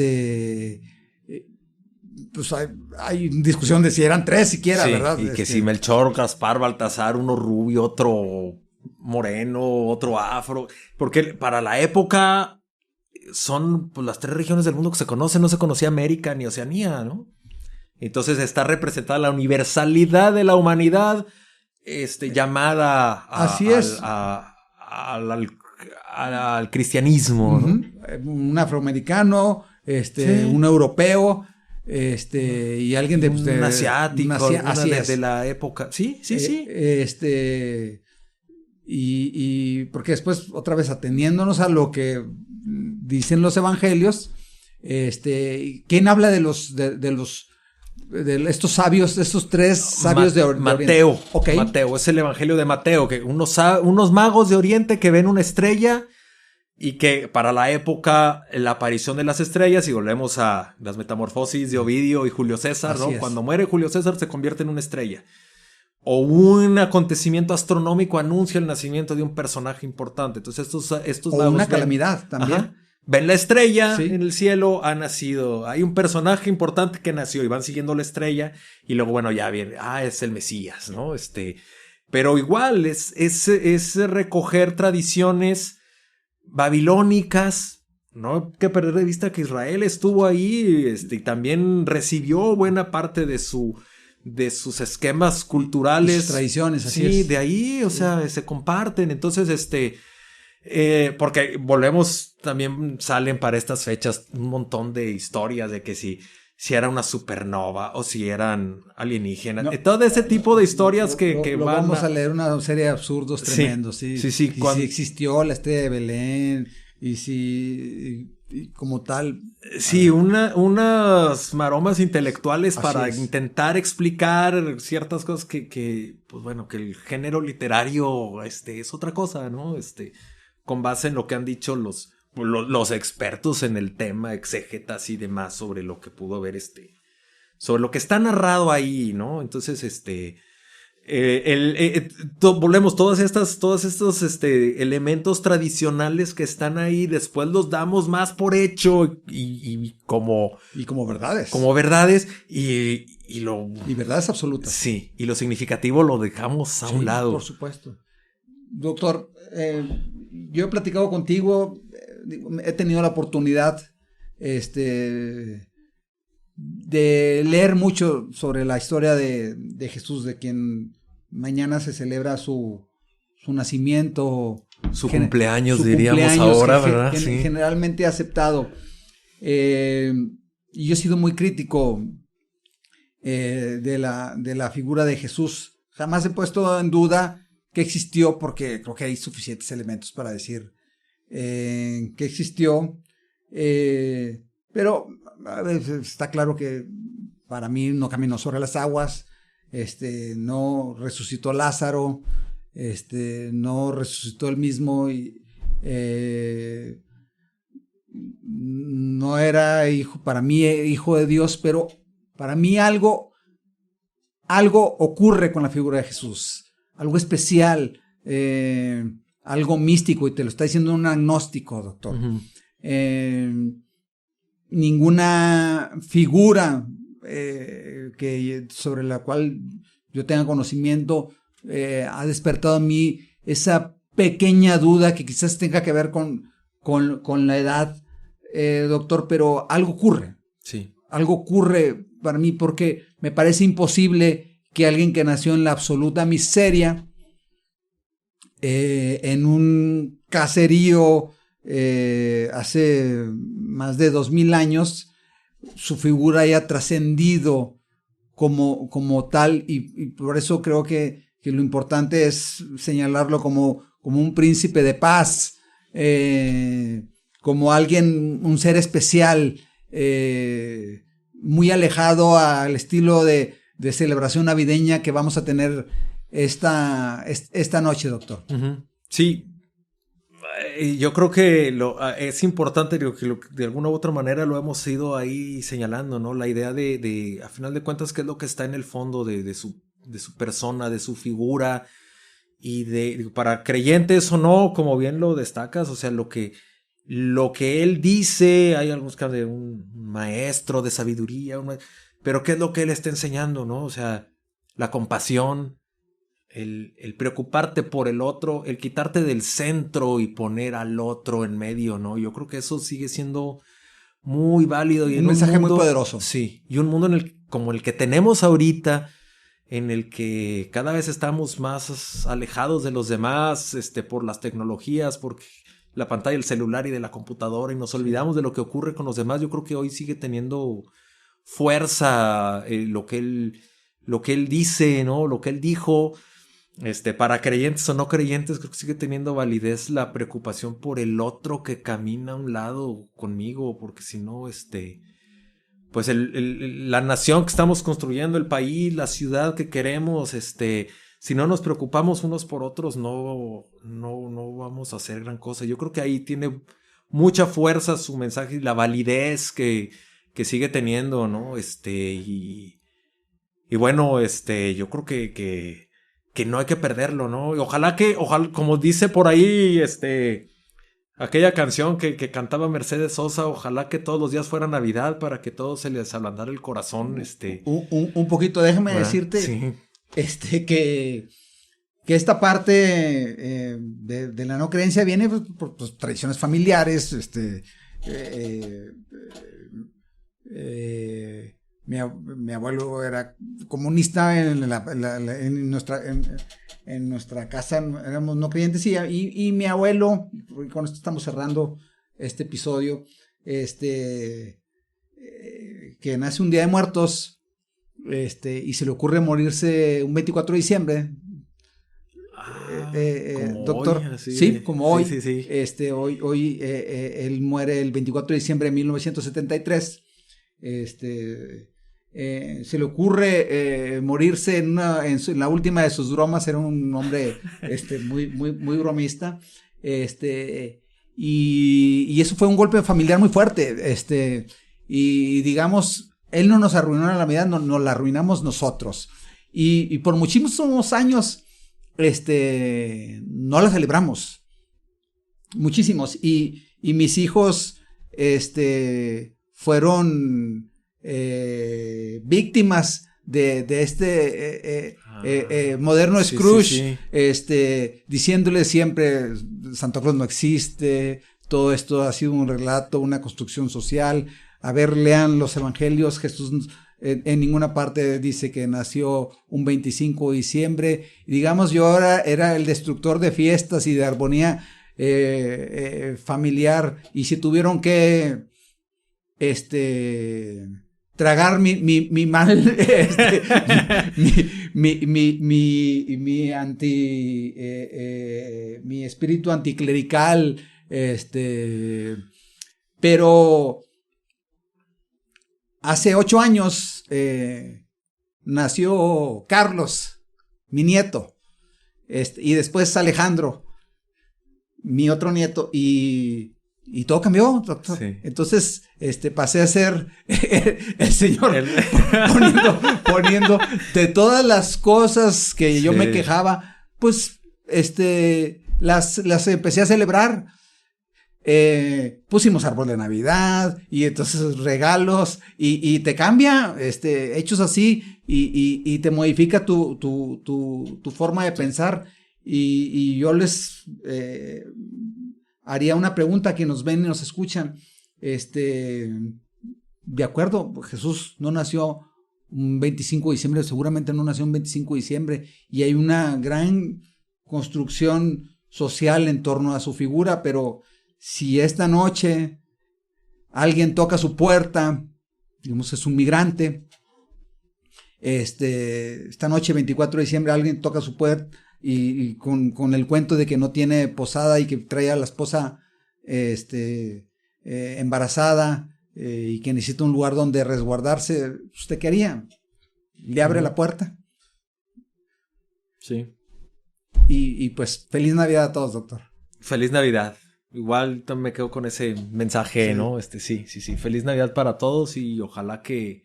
pues hay discusión de si eran 3 siquiera, sí, ¿verdad? Y que si Melchor, Gaspar, Baltasar, uno rubio, otro moreno, otro afro, porque para la época son pues, las 3 regiones del mundo que se conocen, no se conocía América ni Oceanía, ¿no? Entonces está representada la universalidad de la humanidad, llamada Así es. al cristianismo, ¿no? Un afroamericano, sí. Un europeo, y alguien de... un asiático, así de la época. Sí. Y porque después, otra vez, ateniéndonos a lo que dicen los evangelios, ¿quién habla de estos sabios, de estos 3 sabios de Oriente? Mateo. Okay. Mateo, es el evangelio de Mateo, que unos magos de Oriente que ven una estrella y que para la época la aparición de las estrellas, y volvemos a las metamorfosis de Ovidio y Julio César, así ¿no? Es. Cuando muere Julio César se convierte en una estrella. O un acontecimiento astronómico anuncia el nacimiento de un personaje importante. Entonces estos o una calamidad también. Ven la estrella sí. en el cielo, ha nacido, hay un personaje importante que nació y van siguiendo la estrella y luego, bueno, ya viene, es el Mesías, ¿no? Pero igual es recoger tradiciones babilónicas, no hay que perder de vista que Israel estuvo ahí, y también recibió buena parte de sus esquemas culturales. Y sus tradiciones, así sí, es. De ahí, o sea, se comparten, entonces, porque volvemos, también salen para estas fechas un montón de historias de que si era una supernova o si eran alienígenas, todo ese tipo de historias que vamos a leer una serie de absurdos tremendos, sí. Y si existió la estrella de Belén, y si como tal. Sí, unas maromas intelectuales para intentar explicar ciertas cosas que, pues bueno, que el género literario, es otra cosa, ¿no? Con base en lo que han dicho los expertos en el tema, exégetas y demás sobre lo que pudo haber, sobre lo que está narrado ahí, ¿no? Entonces, volvemos, todos estos elementos tradicionales que están ahí, después los damos más por hecho y como verdades. Como verdades y verdades absolutas. Sí, y lo significativo lo dejamos a un lado. Por supuesto. Doctor, yo he platicado contigo, he tenido la oportunidad de leer mucho sobre la historia de Jesús, de quien mañana se celebra su nacimiento. Su cumpleaños, diríamos ahora, ¿verdad? Sí. Generalmente aceptado. Y yo he sido muy crítico de la figura de Jesús. Jamás he puesto en duda que existió, porque creo que hay suficientes elementos para decir que existió, pero a veces está claro que para mí no caminó sobre las aguas, no resucitó Lázaro, no resucitó él mismo, y no era hijo, para mí hijo de Dios, pero para mí algo ocurre con la figura de Jesús, algo especial, algo místico, y te lo está diciendo un agnóstico, doctor. Uh-huh. Ninguna figura sobre la cual yo tenga conocimiento ha despertado en mí esa pequeña duda que quizás tenga que ver con la edad, doctor, pero algo ocurre. Sí. Algo ocurre para mí, porque me parece imposible que alguien que nació en la absoluta miseria, en un caserío hace más de 2000 años, su figura haya trascendido como tal, y por eso creo que lo importante es señalarlo como un príncipe de paz, como alguien, un ser especial, muy alejado al estilo de celebración navideña que vamos a tener esta noche, doctor. Uh-huh. Sí, yo creo que es importante que de alguna u otra manera lo hemos ido ahí señalando, ¿no? La idea de a final de cuentas, qué es lo que está en el fondo de su persona, de su figura, y para creyentes o no, como bien lo destacas, o sea, lo que él dice, hay algunos casos de un maestro de sabiduría, pero qué es lo que él está enseñando, ¿no? O sea, la compasión, el preocuparte por el otro, el quitarte del centro y poner al otro en medio, ¿no? Yo creo que eso sigue siendo muy válido. Y un mensaje muy poderoso. Sí, y un mundo como el que tenemos ahorita, en el que cada vez estamos más alejados de los demás, por las tecnologías, porque la pantalla del celular y de la computadora, y nos olvidamos de lo que ocurre con los demás. Yo creo que hoy sigue teniendo fuerza lo que él dice, ¿no? Lo que él dijo, para creyentes o no creyentes, creo que sigue teniendo validez la preocupación por el otro que camina a un lado conmigo, porque si no, pues la nación que estamos construyendo, el país, la ciudad que queremos, si no nos preocupamos unos por otros, no vamos a hacer gran cosa. Yo creo que ahí tiene mucha fuerza su mensaje y la validez que sigue teniendo, ¿no? Y bueno, yo creo que no hay que perderlo, ¿no? Y ojalá, como dice por ahí, aquella canción que cantaba Mercedes Sosa, ojalá que todos los días fuera Navidad para que todos se les ablandara el corazón. Un poquito, déjame decirte, sí. Que esta parte de la no creencia viene por tradiciones familiares. Mi abuelo era comunista, en nuestra casa éramos no creyentes, y mi abuelo, con esto estamos cerrando este episodio, que nace un Día de Muertos, y se le ocurre morirse un 24 de diciembre. Doctor, hoy, sí, como hoy. Sí. Hoy él muere el 24 de diciembre de 1973. Se le ocurre morirse en la última de sus bromas. Era un hombre muy bromista. Y eso fue un golpe familiar muy fuerte. Y digamos, él no nos arruinó la Navidad, nos la arruinamos nosotros. Y por muchísimos años no la celebramos. Muchísimos. Y mis hijos fueron víctimas de este moderno Scrooge, sí. Diciéndole siempre Santa Claus no existe, todo esto ha sido un relato, una construcción social. A ver, lean los evangelios. Jesús en ninguna parte dice que nació un 25 de diciembre. Y digamos, yo ahora era el destructor de fiestas y de armonía familiar, y si tuvieron que tragar mi mal, mi espíritu anticlerical, pero hace 8 años nació Carlos, mi nieto, y después Alejandro, mi otro nieto, y todo cambió, doctor. Sí. Entonces, pasé a ser el señor poniendo de todas las cosas que yo me quejaba, pues, las empecé a celebrar. Pusimos árbol de Navidad, y entonces regalos, y te cambia, hechos así, y te modifica tu forma de pensar, y yo les haría una pregunta a quienes nos ven y nos escuchan. De acuerdo, Jesús no nació un 25 de diciembre, seguramente no nació un 25 de diciembre, y hay una gran construcción social en torno a su figura, pero si esta noche alguien toca su puerta, digamos es un migrante, esta noche 24 de diciembre alguien toca su puerta y con el cuento de que no tiene posada y que trae a la esposa embarazada y que necesita un lugar donde resguardarse, ¿usted qué haría? ¿Le abre la puerta? Sí. Y pues feliz Navidad a todos, doctor. Feliz Navidad. Igual también me quedo con ese mensaje, sí. ¿No? Sí. Feliz Navidad para todos y ojalá que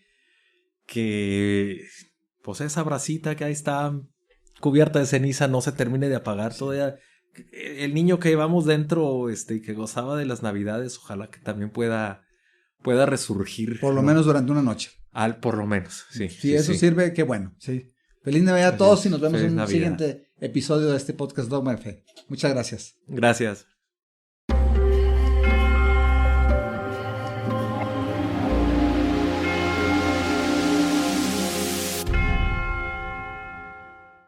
pues esa brasita que ahí está cubierta de ceniza no se termine de apagar. Sí. Todavía el niño que llevamos dentro, que gozaba de las Navidades, ojalá que también pueda resurgir. Por lo menos durante una noche. Por lo menos, sí. Si eso sirve, qué bueno. Sí. Feliz Navidad a todos y nos vemos en un siguiente episodio de este podcast Dogma de Fe. Muchas gracias. Gracias.